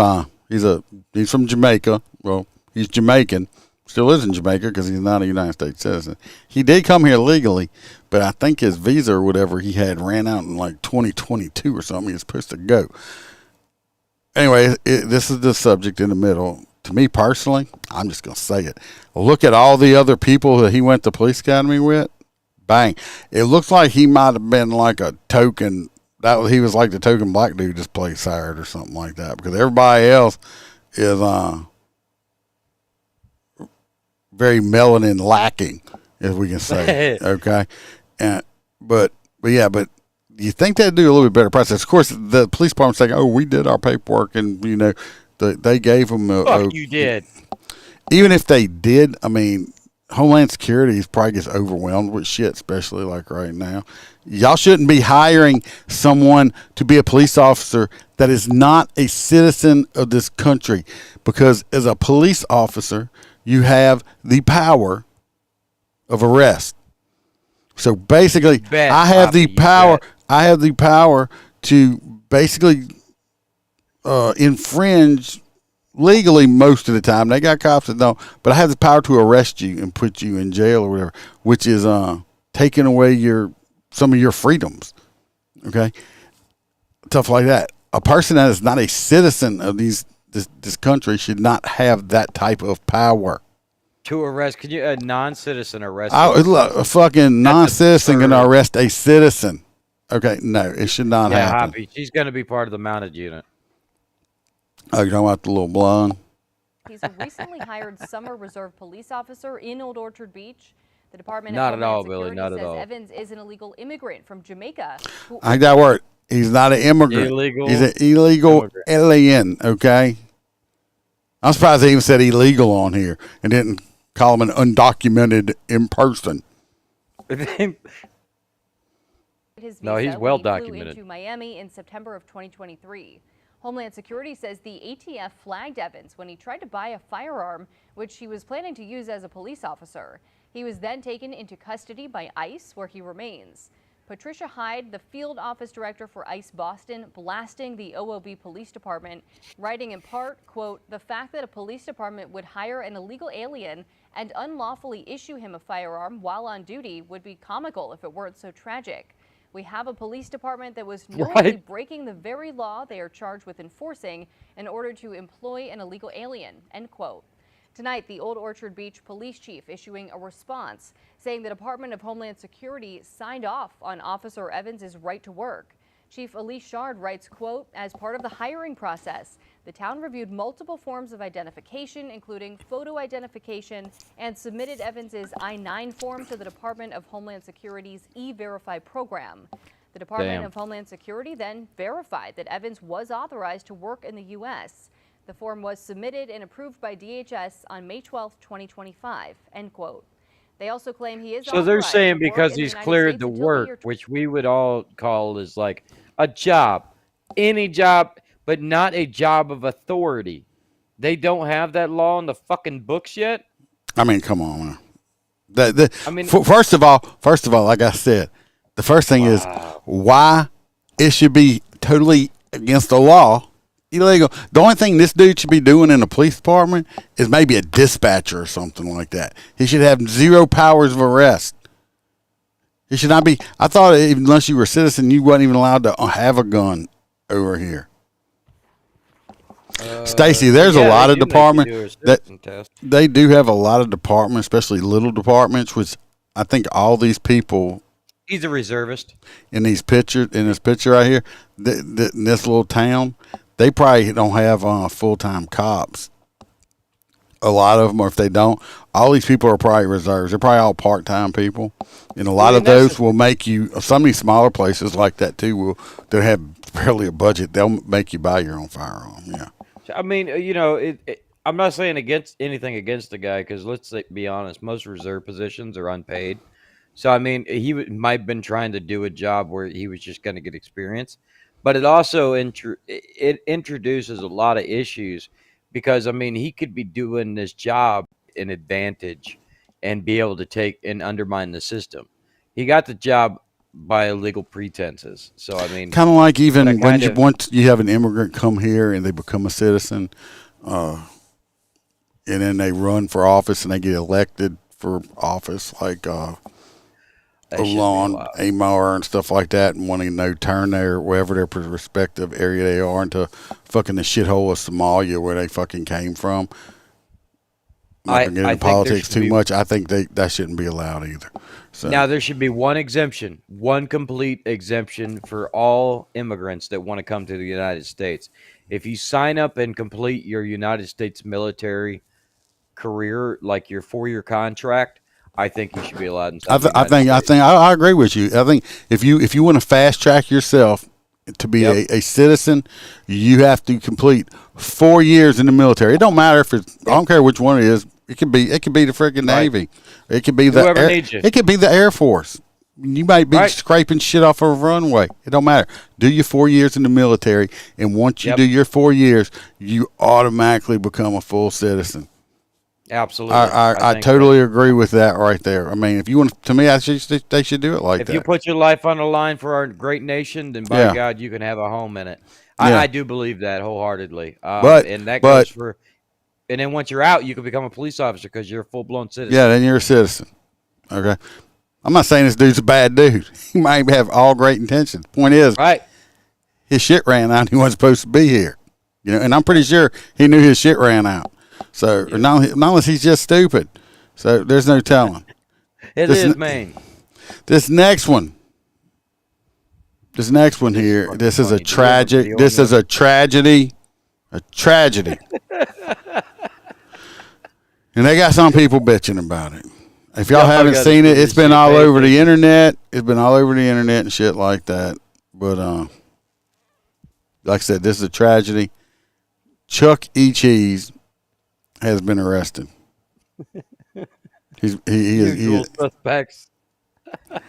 he's from Jamaica. Well, he's Jamaican. Still is in Jamaica because he's not a United States citizen. He did come here legally, but I think his visa or whatever he had ran out in like 2022 or something. He was supposed to go. Anyway, this is the subject in the middle. To me personally, I'm just going to say it. Look at all the other people that he went to police academy with. Bang. It looks like he might have been like a token. He was like the token black dude just place hired or something like that, because everybody else is very melanin lacking, if we can say. Okay. But you think they'd do a little bit better process? Of course, the police department's saying, "Oh, we did our paperwork," and they gave them you did. Even if they did, I mean, Homeland Security probably gets overwhelmed with shit, especially like right now. Y'all shouldn't be hiring someone to be a police officer that is not a citizen of this country, because as a police officer, you have the power of arrest. So basically, I have the power. I have the power to basically infringe legally most of the time. They got cops that don't, but I have the power to arrest you and put you in jail or whatever, which is taking away some of your freedoms. Okay, stuff like that. A person that is not a citizen of this country should not have that type of power. To arrest, could you a non-citizen arrest? A fucking non-citizen can arrest a citizen. Okay, no, it should not happen. Hoppy, she's going to be part of the mounted unit. Oh, you're talking about the little blonde? He's a recently hired summer reserve police officer in Old Orchard Beach. The Department of Homeland Billy, Security says Evans is an illegal immigrant from Jamaica. I like that word. He's not an immigrant. He's an illegal alien, okay? I'm surprised they even said illegal on here and didn't Call him an undocumented in person. His No, he's visa well when he flew documented. into Miami in September of 2023. Homeland Security says the ATF flagged Evans when he tried to buy a firearm, which he was planning to use as a police officer. He was then taken into custody by ICE, where he remains. Patricia Hyde, the field office director for ICE Boston, blasting the OOB Police Department, writing in part, quote, "The fact that a police department would hire an illegal alien and unlawfully issue him a firearm while on duty would be comical if it weren't so tragic. We have a police department that was knowingly breaking the very law they are charged with enforcing in order to employ an illegal alien," end quote. Tonight, the Old Orchard Beach police chief issuing a response saying the Department of Homeland Security signed off on Officer Evans' right to work. Chief Elise Shard writes, quote, "As part of the hiring process, the town reviewed multiple forms of identification, including photo identification, and submitted Evans' I-9 form to the Department of Homeland Security's E-Verify program. The Department of Homeland Security then verified that Evans was authorized to work in the U.S. The form was submitted and approved by DHS on May 12, 2025, end quote. They also claim he is So they're authorized saying to work because in the he's United cleared States to until the work, year which we would all call is like a job, any job, but not a job of authority. They don't have that law in the fucking books yet. I mean, come on. I mean- first of all, like I said, the first thing is why it should be totally against the law, illegal. The only thing this dude should be doing in the police department is maybe a dispatcher or something like that. He should have zero powers of arrest. He should not be. I thought even unless you were a citizen, you wasn't even allowed to have a gun over here. Stacy, there's a lot of departments that they do have a lot of departments, especially little departments, which I think all these people. He's a reservist. In this picture right here, in this little town, they probably don't have full-time cops. A lot of them, or if they don't, all these people are probably reserves. They're probably all part-time people, and a lot of those will make you. Some of these smaller places like that too they'll have barely a budget. They'll make you buy your own firearm. Yeah. I mean, you know, I'm not saying anything against the guy because be honest, most reserve positions are unpaid. So I mean, he might have been trying to do a job where he was just going to get experience, but it also it introduces a lot of issues because I mean, he could be doing this job in advantage and be able to take and undermine the system. He got the job by illegal pretenses. So I mean, kind of like even once you have an immigrant come here and they become a citizen, and then they run for office and they get elected for office, like lawn, a mower and stuff like that, and wanting to turn their wherever their respective area they are into fucking the shithole of Somalia where they fucking came from. I'm not gonna get into politics too much. I think that shouldn't be allowed either. So now there should be one complete exemption for all immigrants that want to come to the United States. If you sign up and complete your United States military career, like your 4-year contract, I think you should be allowed. I agree with you. I think if you want to fast track yourself to be a citizen, you have to complete 4 years in the military. It don't matter if it's. I don't care which one it is. It could be the freaking Navy. It could be it could be the Air Force. You might be scraping shit off of a runway. It don't matter. Do your 4 years in the military, and once you do your 4 years, you automatically become a full citizen. Absolutely. I totally agree with that right there. I mean, if you want to me, they should do it like that. If you put your life on the line for our great nation, then by God, you can have a home in it. I do believe that wholeheartedly. And that goes for. And then once you're out, you can become a police officer because you're a full-blown citizen. Yeah, then you're a citizen. Okay. I'm not saying this dude's a bad dude. He might have all great intentions. Point is, his shit ran out and he wasn't supposed to be here. You know, and I'm pretty sure he knew his shit ran out. So not unless he's just stupid. So there's no telling. It is, man. This next one here, this is a tragic. This is a tragedy. A tragedy. And they got some people bitching about it. If y'all haven't seen it, it's been all over the internet. It's been all over the internet and shit like that. But like I said, this is a tragedy. Chuck E. Cheese has been arrested. Usual suspects.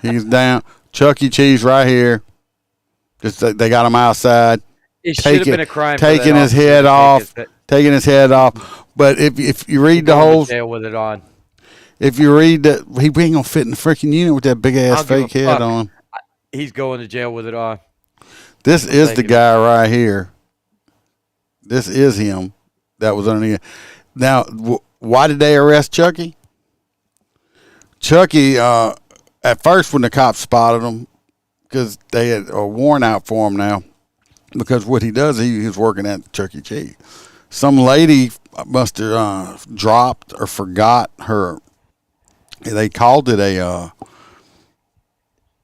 He's down. Chuck E. Cheese right here. Just they got him outside. It should have been a crime. For taking that his officer head to off. take Taking his head off. But if you read the going to whole, jail with it on. if you read that, he ain't gonna fit in the freaking unit with that big ass I'll give fake a head fuck. on. He's going to jail with it on. This is the taking guy right here. This is him that was underneath. Now, why did they arrest Chucky? Chucky, at first when the cops spotted him, because they had a warrant out for him now, because what he does, he's working at Chuck E. Cheese. Some lady must have dropped or forgot her. They called it a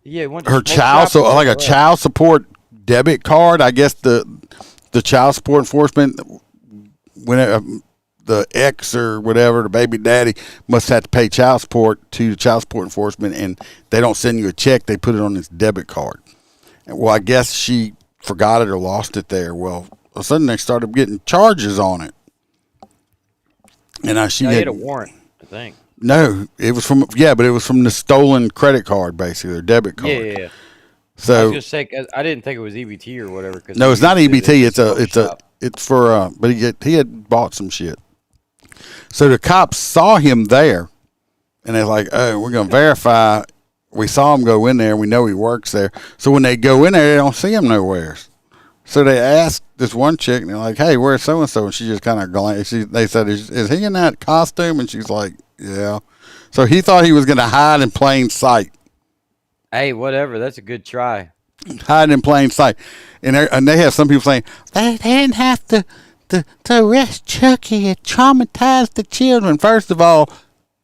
her child, so like a child support debit card. I guess the child support enforcement, when the ex or whatever, the baby daddy must have to pay child support to the child support enforcement, and they don't send you a check. They put it on this debit card. Well, I guess she forgot it or lost it there. Well, all of a sudden they started getting charges on it. And she They had had a warrant, I think. No, it was from but it was from the stolen credit card, basically, or debit card. Yeah. I So was just saying, I didn't think it was EBT or whatever. Cause no, it's not EBT. It's shop. it's for but he had bought some shit. So the cops saw him there, and they're like, "Oh, we're gonna verify." We saw him go in there. We know he works there. So when they go in there, they don't see him nowhere. So they asked this one chick, and they're like, "Hey, where's so and so?" And she just kind of glanced. They said, "Is he in that costume?" And she's like, "Yeah." So he thought he was gonna hide in plain sight. Hey, whatever. That's a good try. Hide in plain sight, and they have some people saying they didn't have to arrest Chucky. It traumatized the children. First of all,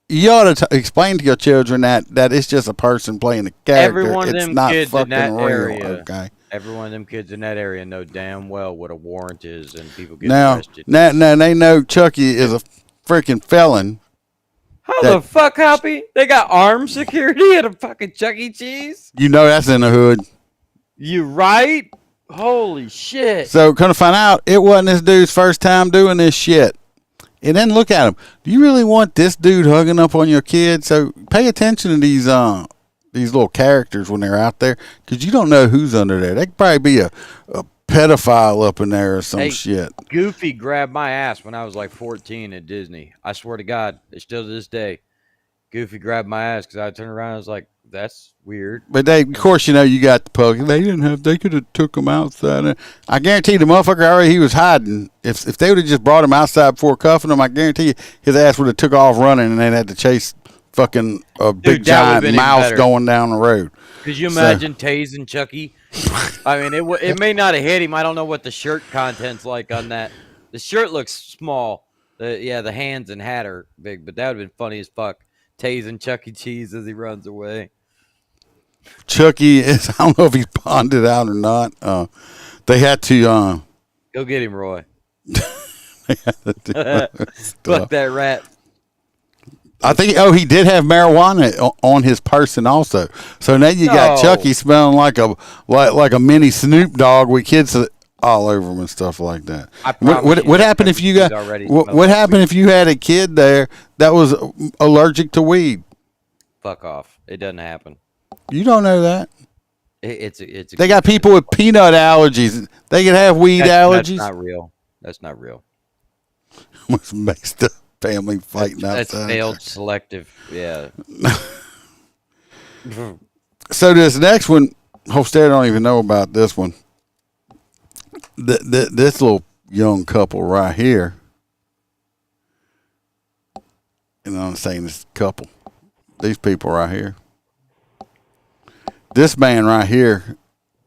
you ought to explain to your children that it's just a person playing a character. Every one of it's them not kids fucking in that real. area. Okay. Every one of them kids in that area know damn well what a warrant is, and people get Now arrested. they know Chucky is a freaking felon. How the fuck, Hoppy? They got armed security at a fucking Chuck E. Cheese? You know that's in the hood. You right? Holy shit. So, come to find out, it wasn't this dude's first time doing this shit. And then look at him. Do you really want this dude hugging up on your kid? So, pay attention to these little characters when they're out there, because you don't know who's under there. They could probably be a pedophile up in there or some shit. Goofy grabbed my ass when I was like 14 at Disney. I swear to God, it's still to this day. Goofy grabbed my ass because I turned around and I was like, that's weird. But of course, you got the pug. They could have took him outside. I guarantee the motherfucker already he was hiding. If they would have just brought him outside before cuffing him, I guarantee you his ass would have took off running, and they'd had to chase fucking a big giant mouse going down the road. Could you imagine tasing Chucky? I mean, it may not have hit him. I don't know what the shirt content's like on that. The shirt looks small. The hands and hat are big, but that would have been funny as fuck. Tasing Chuck E. Cheese as he runs away. Chucky is, I don't know if he's bonded out or not. They had to go get him, Roy. Fuck that rat. I think he did have marijuana on his person also. So now you got Chucky smelling like a mini Snoop Dogg with kids all over him and stuff like that. What happened if you got what happened if you had a kid there that was allergic to weed? Fuck off. It doesn't happen. You don't know that. They got people with peanut allergies. They can have weed allergies. That's not real. That's not real. What's makes the family fighting that's outside? failed selective. Yeah. So this next one, Hofstede don't even know about this one. This little young couple right here. And I'm saying this couple. These people right here. This man right here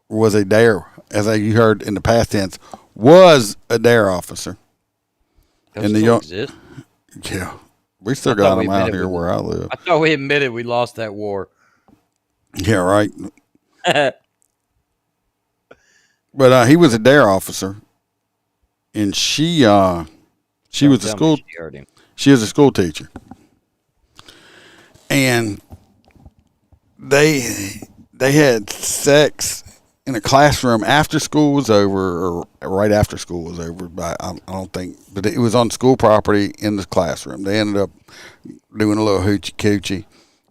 was a DARE, as you heard in the past tense, was a DARE officer. And the young exist? Yeah. We still got them out here where I live. I thought we admitted we lost that war. Yeah, right. But he was a DARE officer, and she was a school. She was a school teacher, and they had sex in a classroom after school was over, or right after school was over. But I don't think, but it was on school property in the classroom. They ended up doing a little hoochie coochie,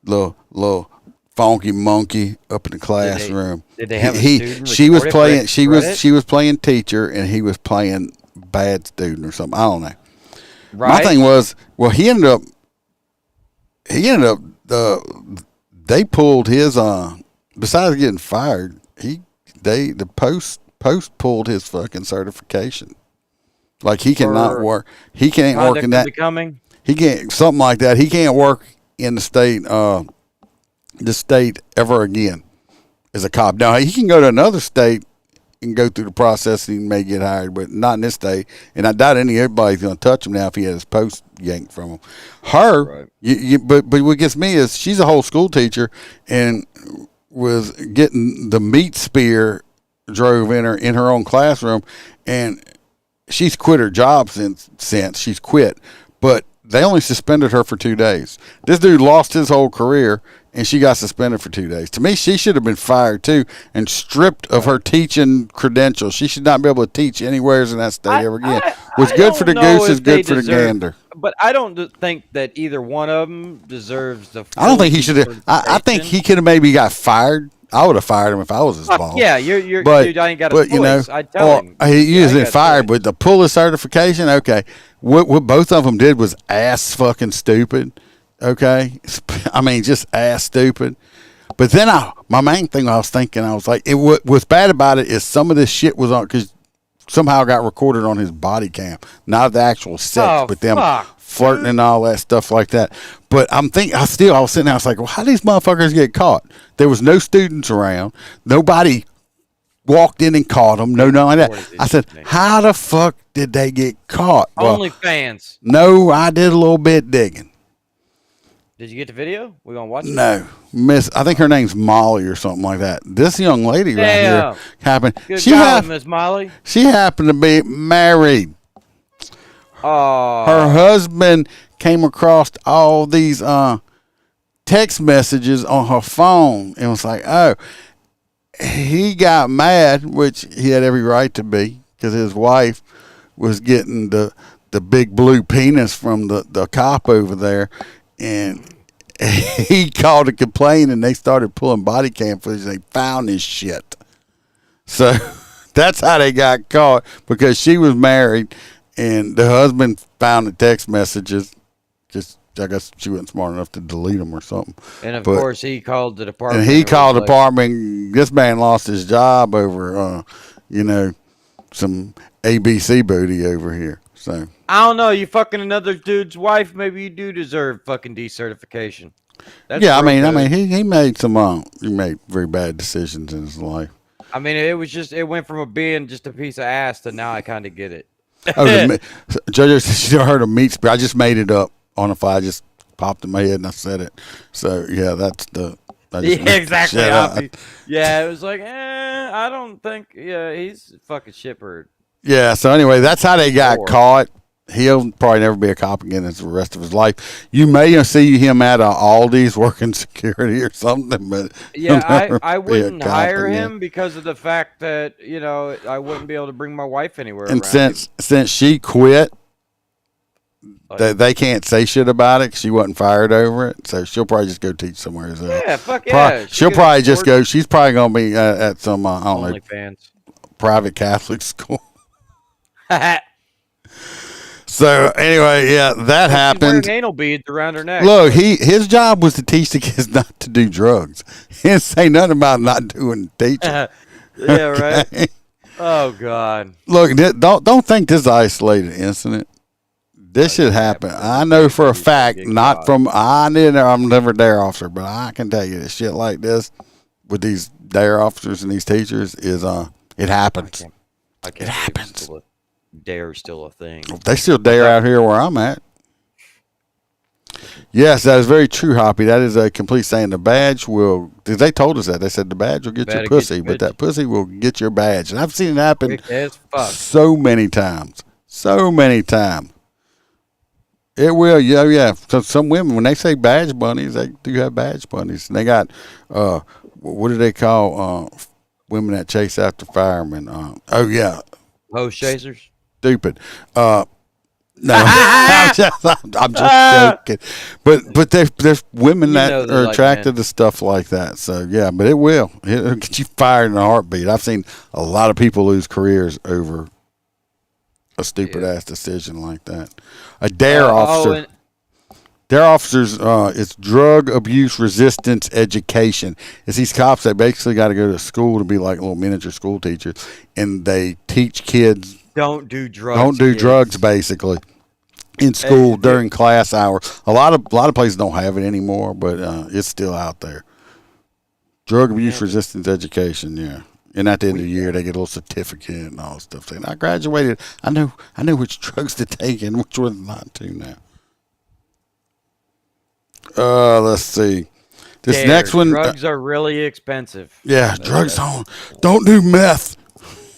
little funky monkey up in the classroom. Did they have a student She was record it playing. for She credit? was playing teacher, and he was playing bad student or something. I don't know. Right. My thing was, well, he ended up. They pulled his. Besides getting fired, the post pulled his fucking certification. Like he cannot For work. He can't work Conduct in of that. becoming. He can't something like that. He can't work in the state ever again as a cop. Now he can go to another state and go through the process and he may get hired, but not in this state. And I doubt everybody's going to touch him now if he had his post yanked from him. Her, but what gets me is she's a whole school teacher and was getting the meat spear drove in her own classroom, and she's quit her job since she's quit, but they only suspended her for 2 days. This dude lost his whole career, and she got suspended for 2 days. To me, she should have been fired too and stripped of her teaching credentials. She should not be able to teach anywhere in that state ever again. What's good for the goose is good for the gander. But I don't think that either one of them deserves the. I don't think he should have. I think he could have maybe got fired. I would have fired him if I was his boss. Yeah, you're but, dude, I ain't got a but, choice. you know, I'd tell him. He isn't fired, but to pull his certification, okay. What both of them did was ass fucking stupid, okay? I mean, just ass stupid. But then my main thing I was thinking, I was like, what's bad about it is some of this shit was on, because somehow got recorded on his body cam, not the actual sex, but them flirting and all that stuff like that. But I was sitting there, I was like, well, how do these motherfuckers get caught? There was no students around. Nobody walked in and caught them. No, nothing like that. I said, how the fuck did they get caught? Only fans. No, I did a little bit digging. Did you get the video? We gonna watch it? No, I think her name's Molly or something like that. This young lady right here happened. Good job, Miss Molly. She happened to be married. Oh. Her husband came across all these text messages on her phone and was like, oh, he got mad, which he had every right to be, because his wife was getting the big blue penis from the cop over there, and he called to complain, and they started pulling body cam footage. They found this shit. So that's how they got caught, because she was married, and the husband found the text messages. Just, I guess she wasn't smart enough to delete them or something. And of course, he called the department. And he called the department. This man lost his job over, some ABC booty over here. So I don't know. You fucking another dude's wife. Maybe you do deserve fucking decertification. That's I mean, he made he made very bad decisions in his life. I mean, it went from being just a piece of ass to now I kind of get it. Judge said she heard of meat spear. I just made it up on the fly. I just popped in my head and I said it. So yeah, that's the. Exactly. Yeah, it was like, I don't think. Yeah, he's a fucking shitbird. Yeah. So anyway, that's how they got caught. He'll probably never be a cop again as the rest of his life. You may see him at Aldi's working security or something, but yeah, I wouldn't hire him because of the fact that I wouldn't be able to bring my wife anywhere. And since she quit, they can't say shit about it. 'Cause she wasn't fired over it, so she'll probably just go teach somewhere else. Yeah, fuck yeah. She'll probably just go. She's probably gonna be at some I don't know, private Catholic school. So anyway, yeah, that happened. Wearing anal beads around her neck. Look, his job was to teach the kids not to do drugs. He didn't say nothing about not doing teaching. Yeah, right. Oh God. Look, don't think this is an isolated incident. This should happen. I know for a fact, not from I'm never a dare officer, but I can tell you that shit like this with these dare officers and these teachers is it happens. It happens. Dare still a thing. They still dare out here where I'm at. Yes, that is very true, Hoppy. That is a complete saying. The badge will. They told us that. They said the badge will get your pussy, but that pussy will get your badge. And I've seen it happen so many times. So many times. It will, yeah. So some women, when they say badge bunnies, they do have badge bunnies. And they got, what do they call, women that chase after firemen. Oh yeah, Hose chasers. stupid. No, I'm just joking. But there's women that know they're are like attracted men. to stuff like that. So yeah, but it'll get you fired in a heartbeat. I've seen a lot of people lose careers over a stupid ass decision like that. A DARE officer. DARE officers, it's drug abuse resistance education. It's these cops that basically got to go to school to be like little miniature school teachers, and they teach kids Don't do drugs. don't do kids. drugs basically in school during class hours. A lot of places don't have it anymore, but it's still out there. Drug abuse resistance education, yeah. And at the end of the year, they get a little certificate and all that stuff. Saying, I graduated. I know which drugs to take and which ones not to now. Let's see. This Dare. next one. Drugs are really expensive. Yeah, drugs don't do meth.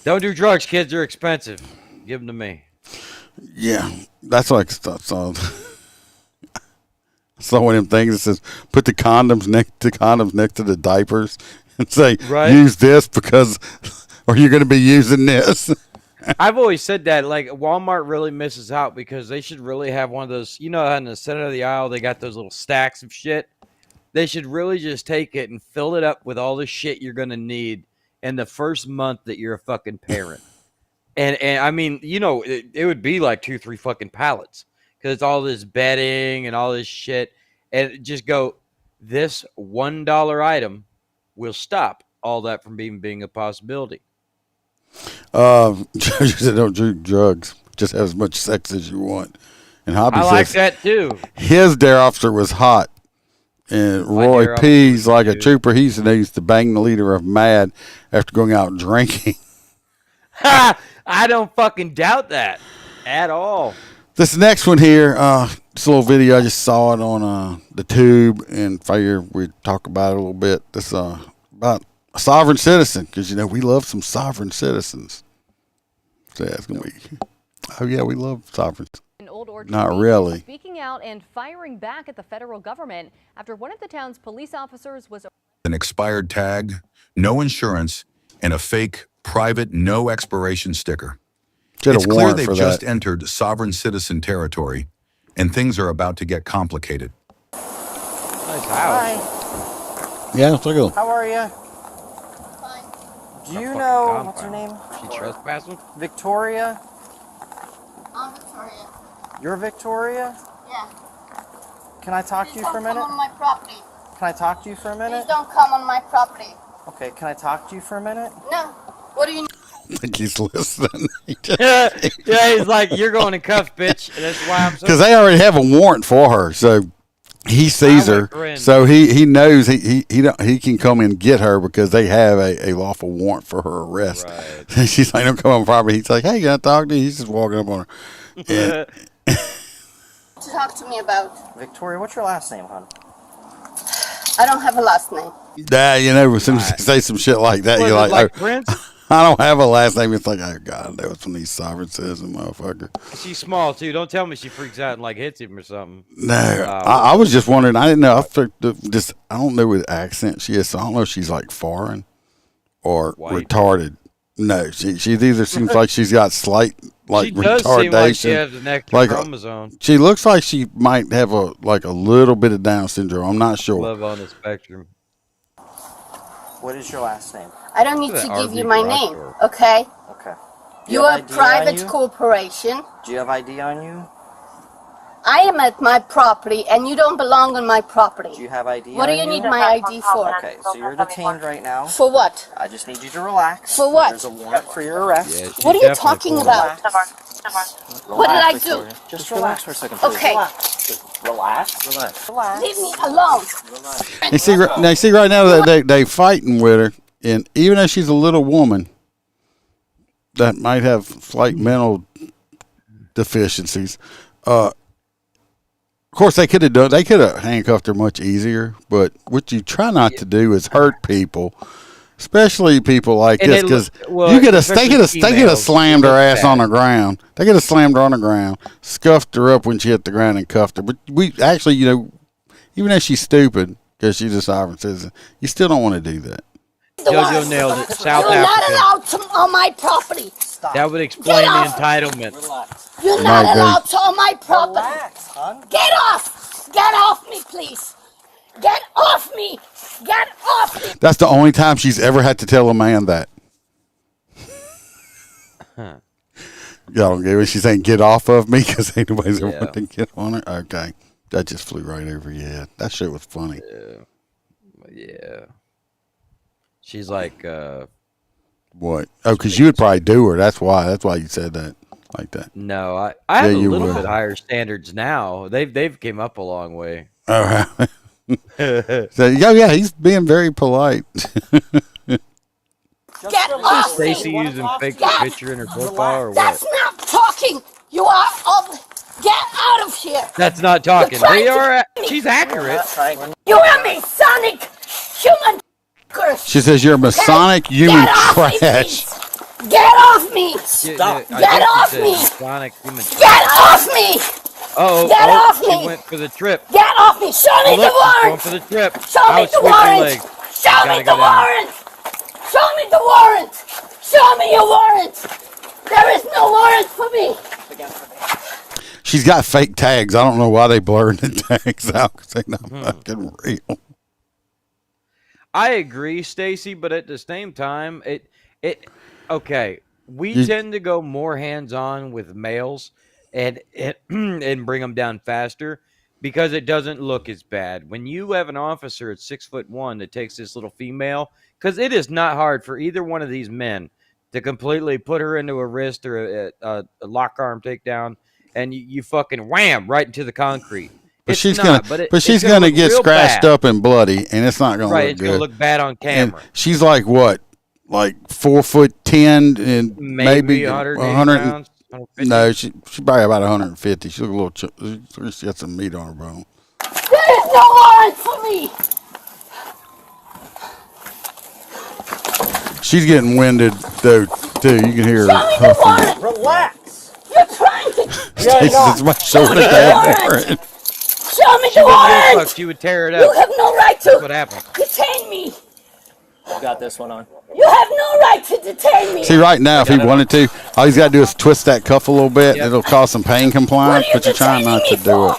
Don't do drugs, kids. They're expensive. Give them to me. Yeah, that's like stuff. I saw one of them things that says put the condoms next to the diapers and say use this because, or you're going to be using this. I've always said that, like, Walmart really misses out because they should really have one of those, you know, in the center of the aisle, they got those little stacks of shit. They should really just take it and fill it up with all the shit you're going to need in the first month that you're a fucking parent. And I mean, you know, it would be like 2-3 fucking pallets because it's all this bedding and all this shit. And just go, this $1 item will stop all that from being a possibility. Judges that don't do drugs, just have as much sex as you want. And Hobby I like says that too. his DARE officer was hot. And Roy DARE P's like a trooper. He said they used to bang the leader of MAD after going out drinking. I don't fucking doubt that at all. This next one here, this little video, I just saw it on the tube and figured we'd talk about it a little bit. This about a sovereign citizen, because, you know, we love some sovereign citizens. So yeah, it's going to be, oh yeah, we love sovereigns. An Old Orchard Not Beach really. speaking out and firing back at the federal government after one of the town's police officers was an expired tag, no insurance, and a fake private no expiration sticker. Get a It's clear warrant they've for just that. entered sovereign citizen territory, and things are about to get complicated. Nice house. Yeah, it's like a, How are you? Do you know, what's her name? She trespassing? Victoria? I'm Victoria. You're Victoria? Yeah. Can I talk to you for a minute? Don't come on my property. Can I talk to you for a minute? Please don't come on my property. Okay, can I talk to you for a minute? No. What do you need? I think he's listening. Yeah, he's like, you're going in cuffs, bitch. And that's why I'm so. Because they already have a warrant for her, so he sees I her, would grin. so he knows he can come and get her because they have a lawful warrant for her arrest. Right. She's like, don't come on property. He's like, hey, can I talk to you? He's just walking up on her. And To talk to me about. Victoria, what's your last name, hon? I don't have a last name. you know, as soon as you say some shit like that, Was you're it like, like oh, Prince? I don't have a last name. It's like, oh God, that was from these sovereign citizen motherfucker. She's small too. Don't tell me she freaks out and like hits him or something. No, I was just wondering. I didn't know. I don't know what accent she is. So I don't know if she's like foreign or White. retarded. No, she either seems like she's got slight like she does retardation. seem like she has an extra like chromosome. she looks like she might have a little bit of Down syndrome. I'm not sure. Love on the spectrum. What is your last name? I don't need Look at to that give you RV my garage name, door. okay? Okay. Do You're have a ID private on you? corporation. Do you have ID on you? I am at my property, and you don't belong on my property. Do you have ID What do on you need my ID for? Okay, so you're detained right now. For what? I just need you to relax. For what? There's a warrant for your arrest. Yeah, she's What are you definitely talking cool. about? What did I do? Just relax for a second, please. Okay, Just relax. Relax. leave me alone. You see, right now that they fighting with her, and even though she's a little woman that might have slight mental deficiencies, of course they could have handcuffed her much easier. But what you try not to do is hurt people, especially people like And this, they because look- well, they could especially have females, slammed they her look ass bad. on the ground. They could have slammed her on the ground, scuffed her up when she hit the ground, and cuffed her. But we actually, you know, even though she's stupid because she's a sovereign citizen, you still don't want to do that. the JoJo warrant. nailed it. South You're not Africa. allowed to on my property. That would explain the off. entitlement. You're not allowed to on my property. Get off! Get off me, please! Get off me! Get off me! That's the only time she's ever had to tell a man that. Y'all don't get it. She's saying, get off of me, because ain't nobody's ever wanted to get on her. Okay. That just flew right over your head. That shit was funny. Yeah. She's like, What? Oh, because you would probably do her. That's why you said that like that. no, I have a you little would. bit higher standards now. They've came up a long way. Oh, so, yeah, he's being very polite. Get off me! Stacy using fake Get- picture in her profile or That's what? not talking! You are Get out of here! That's not talking. You're trying They to are. me. She's accurate. You are Masonic human curse! She says you're a Masonic human trash. Get off me! Stop. Get off me! Sonic human. Get off me! Get off She me! went for the trip. Get off me! Show me Oh, the look, she's going warrant! for the trip. Show me Ouch, the squeeze her warrant! leg. Show me Gotta the go down. warrant! Show me the warrant! Show me your warrant! There is no warrant for me! She's got fake tags. I don't know why they blurred the tags out, because they're not fucking real. I agree, Stacy, but at the same time, okay. We You- tend to go more hands-on with males and and bring them down faster because it doesn't look as bad. When you have an officer at 6'1" that takes this little female, because it is not hard for either one of these men to completely put her into a wrist or a lock arm takedown, and you fucking wham right into the concrete. But It's she's not, gonna, it's she's gonna look get real scratched bad. up and bloody, and it's not gonna Right, look it's good. gonna look bad on And camera. she's like what, like 4'10" and Maybe maybe 180 100. pounds, 150. No, she's probably about 150. She look a little. She got some meat on her bone. There is no warrant for me! She's getting winded though too. You can hear her. Show me the huffing. warrant! Relax. You're trying to... Stacy says, "My shoulder Show me the damn warrant! warrant." Show me She the wouldn't give a fuck. warrant! She would tear it You up. have no right That's to what happened. detain me! Got this one on. You have no right to detain me! See, right now, if he wanted to, all he's got to do is twist that cuff a little bit. Yep. It'll cause some pain compliance, but you're trying not to do it.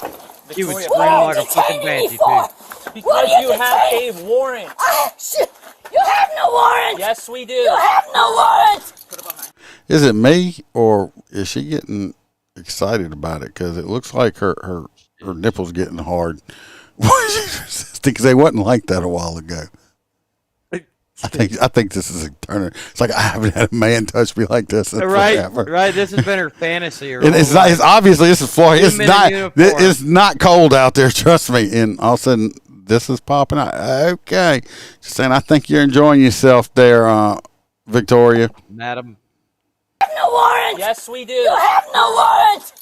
She would Victoria, scream like a fucking detaining me banshee, for? too. Because are you you have detaining- a warrant. You have no warrant! Yes, we do. You have no warrant! Is it me, or is she getting excited about it? Because it looks like her nipples getting hard. Because they wasn't like that a while ago. I think this is a turner. It's like I haven't had a man touch me like this in forever. Right. This has been her fantasy. And it's not. It's obviously this is Florida. It's Men in not. uniform. It's not cold out there. Trust me. And all of a sudden, this is popping out. Okay, just saying. I think you're enjoying yourself there, Victoria. Madam. You have no warrant! Yes, we do. You have no warrant!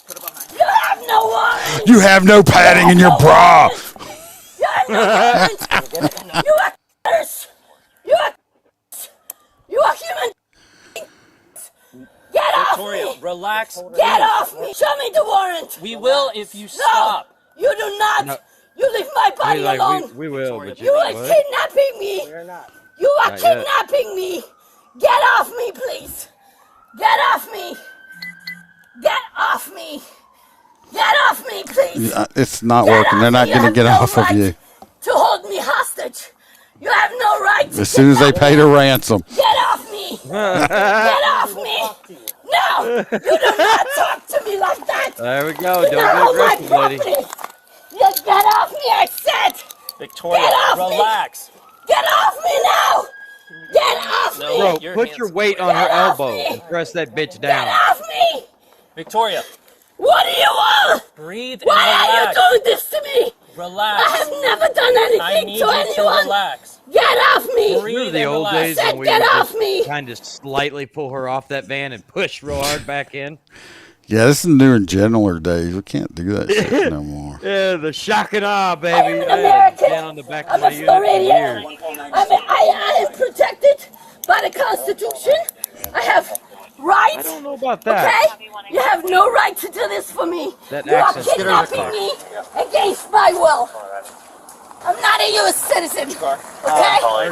You have no warrant! You have no padding in your bra. You have no warrant! You are curse! You are human! Get off Victoria, me! relax. Get off me! Show me the warrant! We will if you No! stop. You do not! No. You leave my body He's like, alone! we will, but You are what? kidnapping me! You are Not yet. kidnapping me! Get off me, please! Get off me! Get off me! Get off me, please! It's not Get working. off They're not me. going You to get have no off of right you. To hold me hostage! You have no right to As soon as they kidnap paid me. a ransom. Get off me! Get off me! No! You do not talk to me like that! There we go. You Don't know my get aggressive, lady. property! You get off me, I said! Victoria, Get off me. relax. Get off me now! Get off me! Bro, Your put hands- your weight on her Get off elbow me. and press that bitch Get down. off me! Victoria, What do you want? breathe and Why are you relax. doing this to me? Relax. I have never done I anything need to you to anyone! relax. Get off me! Breathe Remember the and old relax. days Said when we get would off just me. kind of slightly pull her off that van and push real hard back in? Yeah, this is during gentler days. We can't do that shit no more. Yeah, the shock and awe, I'm baby. an I had American. a van on the back of I'm my a unit for years. Floridian. I am protected by the Constitution. I have rights. I don't know about that. Okay? You have no right to do this for me. That you are accent's- Get her in the kidnapping me against my will. I'm not a U.S. citizen. Okay? You're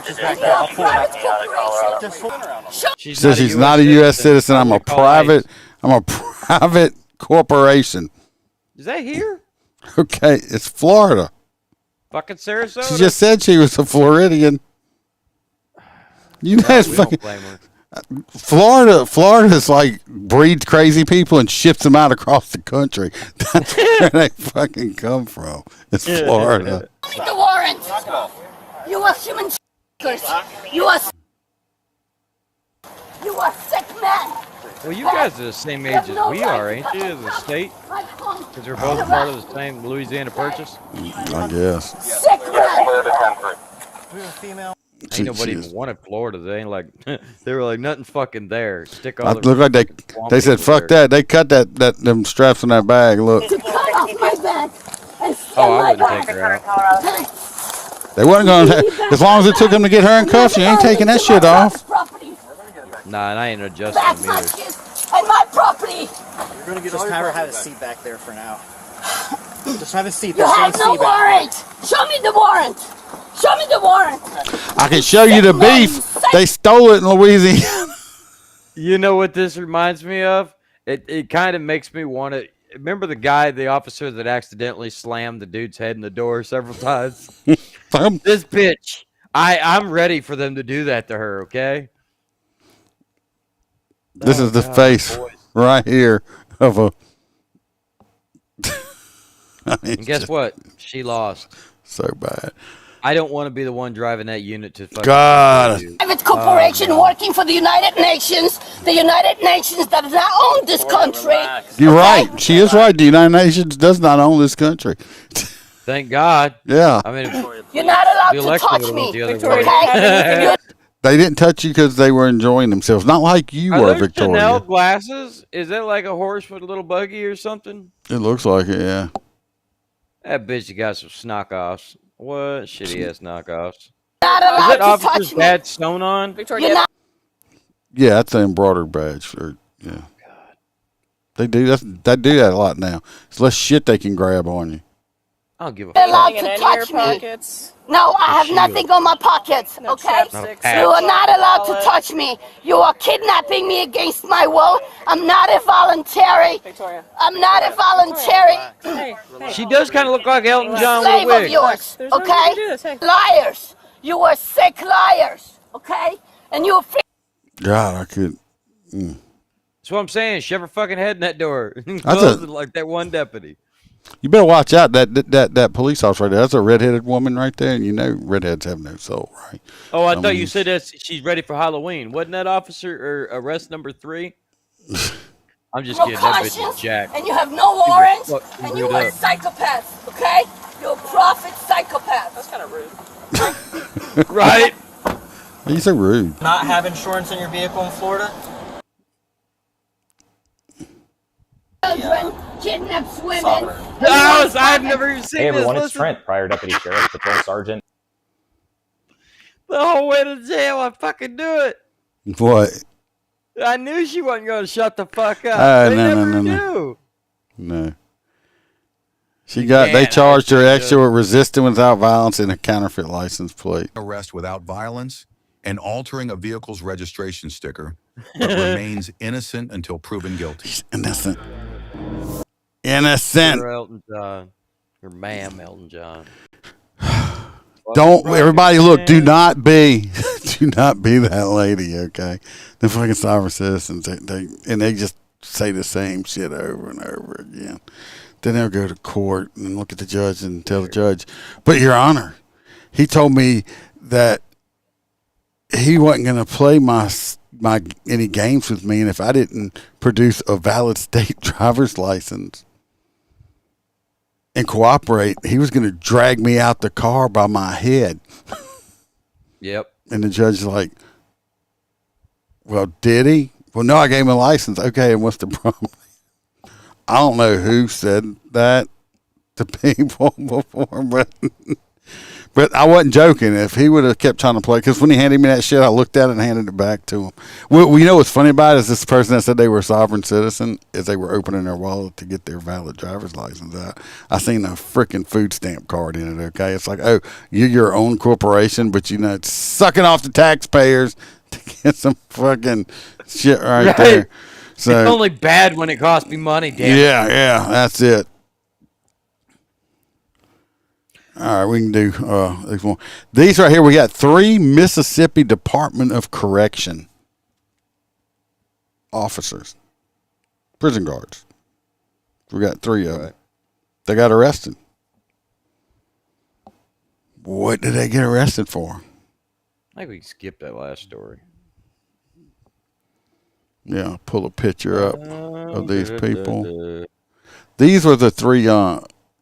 a private corporation. She says she's not a U.S. citizen. I'm a private corporation. Is that here? Okay, it's Florida. Fucking Sarasota. She just said she was a Floridian. You know, that's fucking Florida's like breeds crazy people and ships them out across the country. That's where they fucking come from. It's Florida. Show me the warrant. You are human s***ers. You are sick men. Well, you guys are the same age as we are, ain't you, as a state? Because we're both part of the same Louisiana Purchase. I guess. Sick men. Ain't nobody even wanted Florida. They ain't like they were like nothing fucking there. Stick all I the look like they said fuck that. They cut them straps in that bag. Look. To cut off my back and steal Oh, I my wouldn't back. take her out. They wasn't going to. As long as it took them to get her in cuffs, you ain't taking that shit off. Nah, and I ain't adjusting Back them my either. kids and my property. You're gonna get just have her have a seat back there for now. Just have a seat. You have no warrant. Show me the warrant. Show me the warrant. I can show you the beef. They stole it in Louisiana. You know what this reminds me of? It kind of makes me want to remember the officer that accidentally slammed the dude's head in the door several times. This bitch. I'm ready for them to do that to her. Okay. This is the face right here of a. And guess what? She lost. So bad. I don't want to be the one driving that unit to fucking. God. Private corporation working for the United Nations. The United Nations does not own this country. You're right. She is right. The United Nations does not own this country. Thank God. Yeah. I mean, You're not allowed the to election touch would've me. went the other Okay? way. They didn't touch you because they were enjoying themselves. Not like you Are were, there Victoria. Chanel glasses? Is that like a horse with a little buggy or something? It looks like it, yeah. That bitch got some knockoffs. What shitty ass knockoffs? Not Is allowed that to officer's touch me. badge sewn on? You're not Yeah, that's an embroidered badge. Yeah. They do that a lot now. It's less shit they can grab on you. I don't give a allowed fuck. to touch me. No, I have nothing on my pockets, okay? chapstick. You are not allowed to touch me. You are kidnapping me against my will. I'm not a voluntary. I'm not a voluntary She does kind of look like Elton John with a slave of wig. yours, okay? Liars. You are sick liars, okay? And you God, I could. That's what I'm saying. Shove her fucking head in that door. That's Close it like that one deputy. You better watch out. That police officer right there. That's a redheaded woman right there, and you know redheads have no soul, right? Oh, I thought you said that she's ready for Halloween. Wasn't that officer or arrest number 3? I'm just no kidding. That bitch is conscience, jacked. and you have no warrant, fuck and you screwed are up. psychopaths, okay? You're a profit psychopath. That's kind of rude. Right? You're so rude. Not have insurance in your vehicle in Florida? Children, kidnaps women. I've never even seen Hey this. everyone, it's Listen. Trent, prior deputy sheriff, patrol sergeant. The whole way to jail, I fucking do it. What? I knew she wasn't going to shut the fuck up. No, They no, never no. do. No. They charged her extra with resisting without violence and a counterfeit license plate. Arrest without violence and altering a vehicle's registration sticker, but remains innocent until proven guilty. Innocent. Innocent. Or Elton John. Or ma'am Elton John. Don't everybody look. Do not be that lady. Okay, the fucking sovereign citizens. They just say the same shit over and over again. Then they'll go to court and look at the judge and tell the judge, "But Your Honor, he told me that he wasn't going to play my any games with me, and if I didn't produce a valid state driver's license and cooperate, he was going to drag me out the car by my head." Yep. And the judge's like, "Well, did he?" "Well, no, I gave him a license." "Okay, and what's the problem?" I don't know who said that to people before, But I wasn't joking. If he would have kept trying to play, because when he handed me that shit, I looked at it and handed it back to him. Well, you know what's funny about it is this person that said they were a sovereign citizen, as they were opening their wallet to get their valid driver's license out, I seen a freaking food stamp card in it, okay? It's like, oh, you're your own corporation, but you know, it's sucking off the taxpayers to get some fucking shit right there. So, it's only bad when it costs me money, damn it. Yeah, that's it. All right, we can do these one. These right here, we got 3 Mississippi Department of Correction officers, prison guards. We got 3 of them. They got arrested. What did they get arrested for? I think we skipped that last story. Yeah, pull a picture up of these people. These were the 3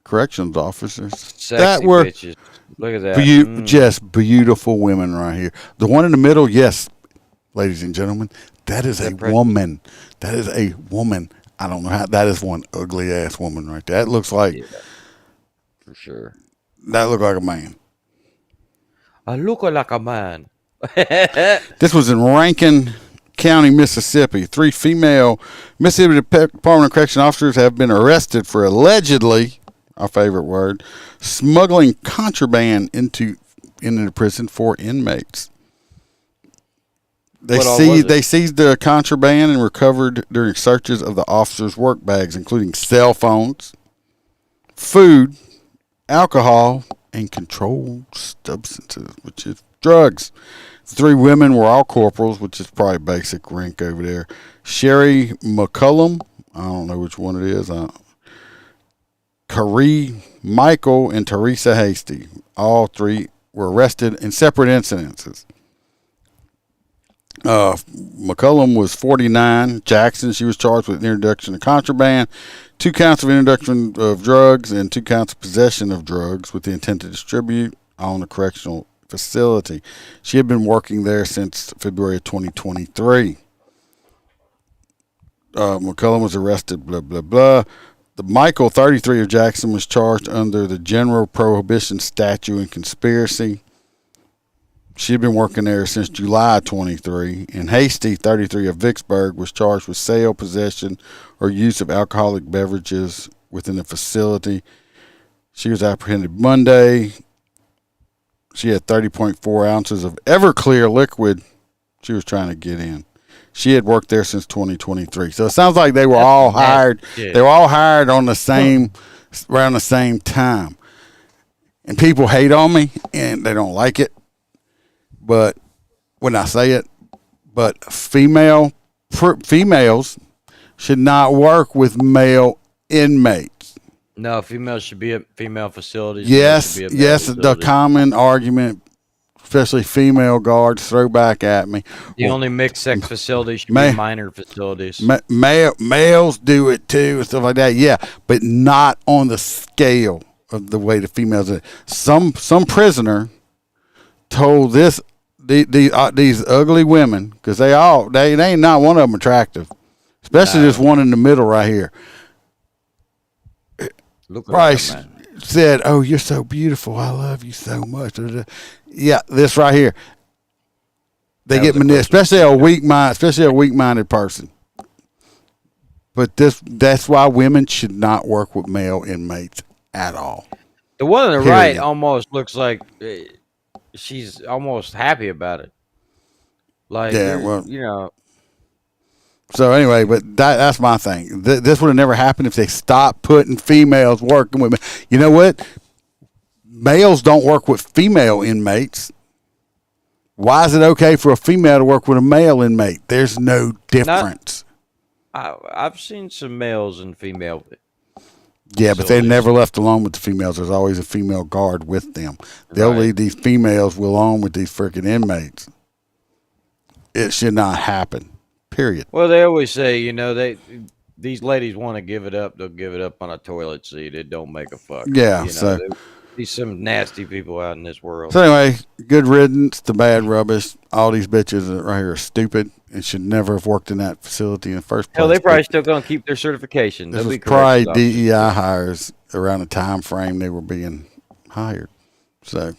corrections officers Sexy that were bitches. Look at that. just beautiful women right here. The one in the middle, yes, ladies and gentlemen, that is a woman. That is a woman. I don't know how. That is one ugly ass woman right there. That looks like, for sure. That looked like a man. I look like a man. This was in Rankin County, Mississippi. 3 female Mississippi Department of Correction officers have been arrested for allegedly, our favorite word, smuggling contraband into the prison for inmates. They seized the contraband and recovered during searches of the officers' work bags, including cell phones, food, alcohol, and controlled substances, which is drugs. 3 women were all corporals, which is probably basic rank over there. Sherry McCullum, I don't know which one it is. Carrie Michael and Teresa Hasty. All 3 were arrested in separate incidences. McCullum was 49. Jackson, she was charged with introduction of contraband, 2 counts of introduction of drugs, and 2 counts of possession of drugs with the intent to distribute on a correctional facility. She had been working there since February of 2023. McCullum was arrested, blah, blah, blah. The Michael, 33 of Jackson, was charged under the General Prohibition Statute and conspiracy. She had been working there since July 23. And Hasty, 33 of Vicksburg, was charged with sale, possession, or use of alcoholic beverages within the facility. She was apprehended Monday. She had 30.4 ounces of Everclear liquid she was trying to get in. She had worked there since 2023. So it sounds like they were all hired. They were all hired on the same, around the same time. And people hate on me, and they don't like it. But when I say it, but females should not work with male inmates. No, females should be at female facilities. Yes, the common argument, especially female guards, throw back at me. The only mixed sex facilities should be minor facilities. Males do it too and stuff like that. Yeah, but not on the scale of the way the females do it. Some prisoner told these ugly women, because they ain't not one of them attractive, especially this one in the middle right here. Bryce said, "Oh, you're so beautiful. I love you so much." Yeah, this right here. They get manipulated, especially a weak-minded person. But that's why women should not work with male inmates at all. The one on the right almost looks like she's almost happy about it. Like, yeah, well, you know. So anyway, but that's my thing. This would have never happened if they stopped putting females working with me. You know what? Males don't work with female inmates. Why is it okay for a female to work with a male inmate? There's no difference. I've seen some males and female. Yeah, but they're never left alone with the females. There's always a female guard with them. They'll leave these females alone with these freaking inmates. It should not happen. Period. Well, they always say, you know, these ladies want to give it up. They'll give it up on a toilet seat. It don't make a fuck. Yeah, you know, so there's some nasty people out in this world. So anyway, good riddance to bad rubbish. All these bitches right here are stupid and should never have worked in that facility in the first place. Hell, they probably still gonna keep their certification. This was probably DEI hires around the time frame they were being hired. So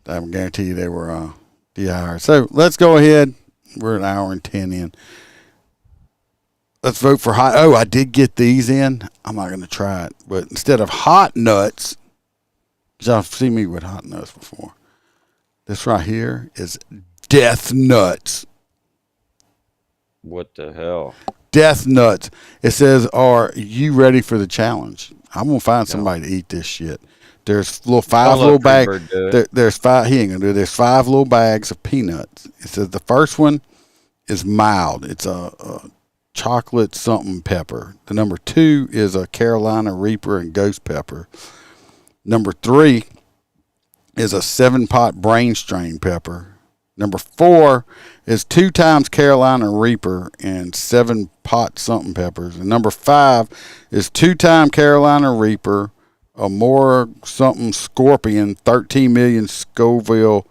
I can guarantee you they were DIR. So let's go ahead. We're an hour and 10 in. Let's vote for hot. Oh, I did get these in. I'm not going to try it. But instead of hot nuts, because y'all have seen me with hot nuts before, this right here is death nuts. What the hell? Death nuts. It says, are you ready for the challenge? I'm going to find somebody to eat this shit. There's five little bags. There's five. He ain't going to do it. There's 5 little bags of peanuts. It says the first one is mild. It's a chocolate something pepper. The number 2 is a Carolina Reaper and ghost pepper. Number 3 is a 7-pot brain strain pepper. Number 4 is 2 times Carolina Reaper and 7-pot something peppers. And number 5 is 2-time Carolina Reaper, a more something scorpion, 13 million Scoville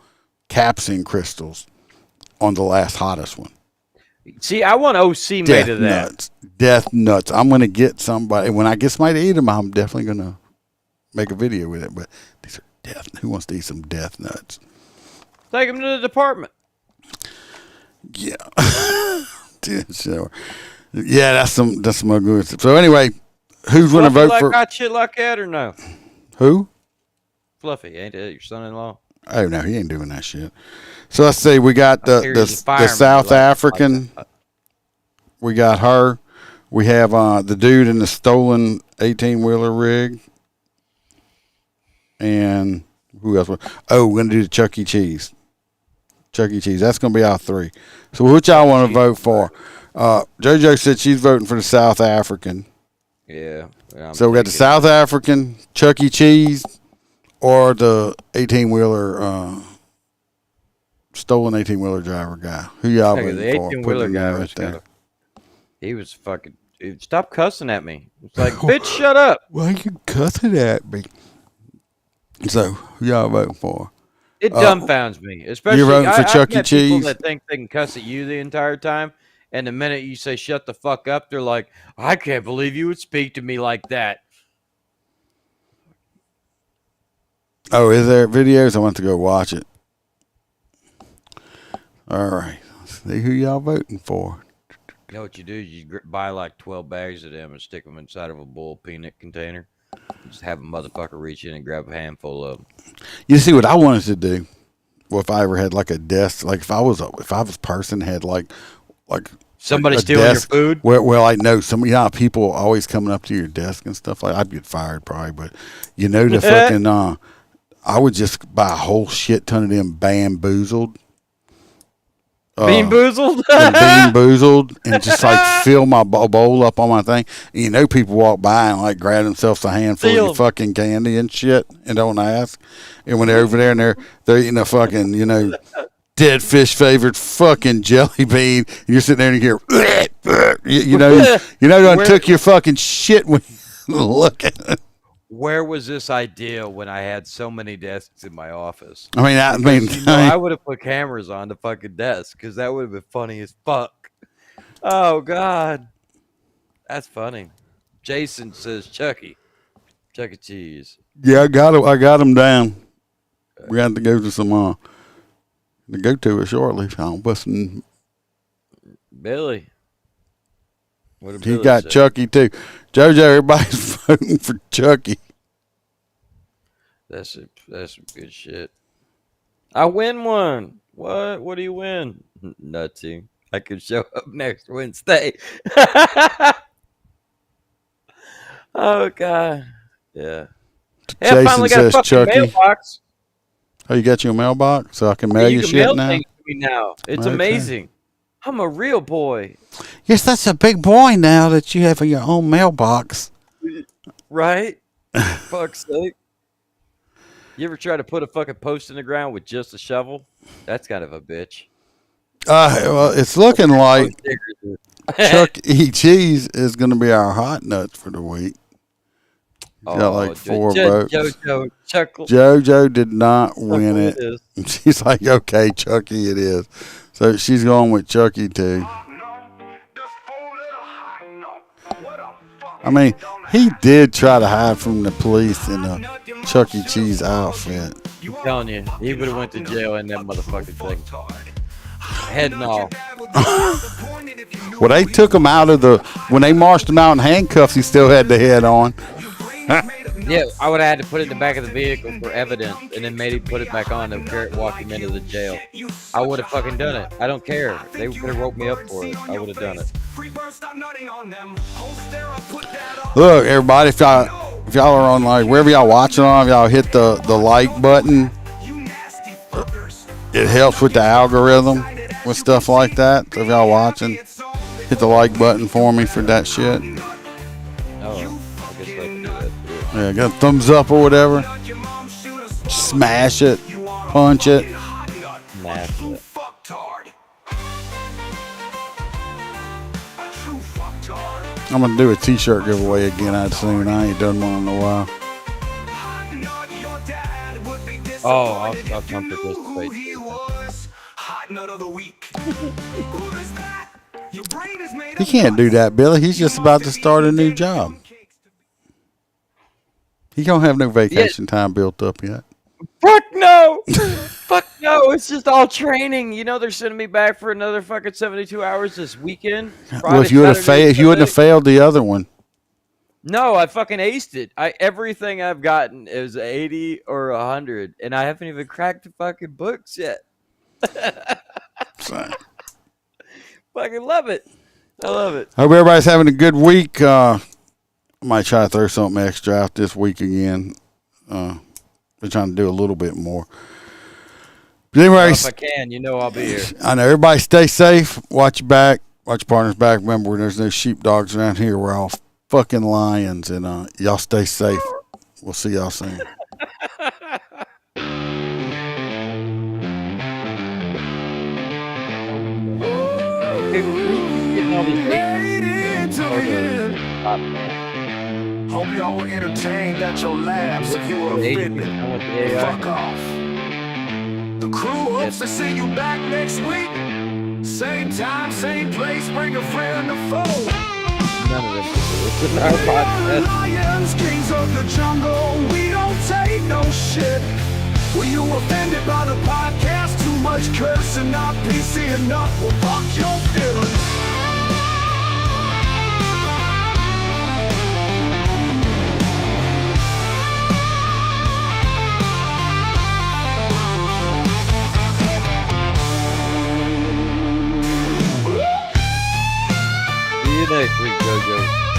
capsaicin crystals on the last hottest one. See, I want OC made of that. Nuts. Death nuts. I'm going to get somebody. When I get somebody to eat them, I'm definitely going to make a video with it. But these are death. Who wants to eat some death nuts? Take them to the department. Yeah. Sure. Yeah, that's some good stuff. So anyway, who's going to vote for? Got shit like that or no? Who? Fluffy, ain't that your son-in-law? Oh no, he ain't doing that shit. So let's see. We got the South African. We got her. We have the dude in the stolen 18-wheeler rig. And who else? Oh, we're gonna do the Chuck E. Cheese. Chuck E. Cheese. That's gonna be our 3. So which y'all want to vote for? JoJo said she's voting for the South African. Yeah. So we got the South African, Chuck E. Cheese, or the 18-wheeler stolen 18-wheeler driver guy. Who y'all voting for? The 18-wheeler guy was he was fucking. Stop cussing at me. It's like, bitch, shut up. Why are you cussing at me? So who y'all voting for? It dumbfounds me, especially you're voting for Chuck E. I've met Cheese. people that think they can cuss at you the entire time, and the minute you say "shut the fuck up," they're like, "I can't believe you would speak to me like that." Oh, is there videos? I want to go watch it. All right, let's see who y'all voting for. You know what you do? You buy like 12 bags of them and stick them inside of a bull peanut container. Just have a motherfucker reach in and grab a handful of them. You see what I wanted to do? Well, if I ever had like a desk, like if I was a person had like somebody a stealing desk your food. Well, I know some people always coming up to your desk and stuff like. I'd get fired probably, but you know the fucking. I would just buy a whole shit ton of them bamboozled. Bean boozled? Bean boozled, and just like fill my bowl up on my thing. And you know, people walk by and like grab themselves a handful of your fucking candy and shit and don't ask. And when they're over there and they're eating a fucking, dead fish favorite fucking jelly bean, and you're sitting there and you hear, you done took your fucking shit when you look at it. Where was this idea when I had so many desks in my office? I would have put cameras on the fucking desk because that would have been funny as fuck. Oh God, that's funny. Jason says Chuck E. Cheese. Yeah, I got him down. We got to go to some to go to it shortly. I'm busting Billy. He got Chucky too. JoJo, everybody's voting for Chucky. That's some good shit. I win one. What? What do you win? Nothing. I could show up next Wednesday. Oh God. Yeah. Hey, Jason I finally got a fucking Chucky. mailbox. Oh, you got your mailbox so I can mail you shit now? Things to me now. It's amazing. I'm a real boy. You're such a big boy now that you have your own mailbox. Right? Fuck's sake. You ever try to put a fucking post in the ground with just a shovel? That's kind of a bitch. Well, it's looking like Chuck E. Cheese is going to be our hot nuts for the week. He's got like 4 votes. JoJo did not win it. She's like, okay, Chucky it is. So she's going with Chucky too. I mean, he did try to hide from the police in a Chuck E. Cheese outfit. I'm telling you, he would have went to jail in that motherfucking thing. Head and all. Well, they took him out of when they marched him out in handcuffs, he still had the head on. Yeah, I would have had to put it in the back of the vehicle for evidence and then made him put it back on and walk him into the jail. I would have fucking done it. I don't care. They could have roped me up for it. I would have done it. Look, everybody, if y'all are on, like, wherever y'all watching on, if y'all hit the like button, it helps with the algorithm with stuff like that. So if y'all watching, hit the like button for me for that shit. Oh, I guess I can do that too. Yeah, got a thumbs up or whatever. Smash it, punch it. Smash it. I'm gonna do a t-shirt giveaway again I'd soon. I ain't done one in a while. Oh, I'll come to participate. He can't do that, Billy. He's just about to start a new job. He don't have no vacation time built up yet. Fuck no! Fuck no! It's just all training. You know they're sending me back for another fucking 72 hours this weekend. Well, if you wouldn't have failed the other one. No, I fucking aced it. Everything I've gotten is 80 or 100, and I haven't even cracked the fucking books yet. Fucking love it. I love it. Hope everybody's having a good week. I might try to throw something extra out this week again. We're trying to do a little bit more. But anyway, if I can, you know I'll be here. I know. Everybody stay safe. Watch your back. Watch your partner's back. Remember, there's no sheepdogs around here. We're all fucking lions. And y'all stay safe. We'll see y'all soon. Hope y'all were entertained at your labs. If you were offended, fuck off. The crew hopes to see you back next week. Same time, same place. Bring a friend to fold. None of this. It's in our podcast. Lions, kings of the jungle. We don't take no shit. Were you offended by the podcast? Too much cursing, not PC enough. Well, fuck your feelings. See you next week, JoJo.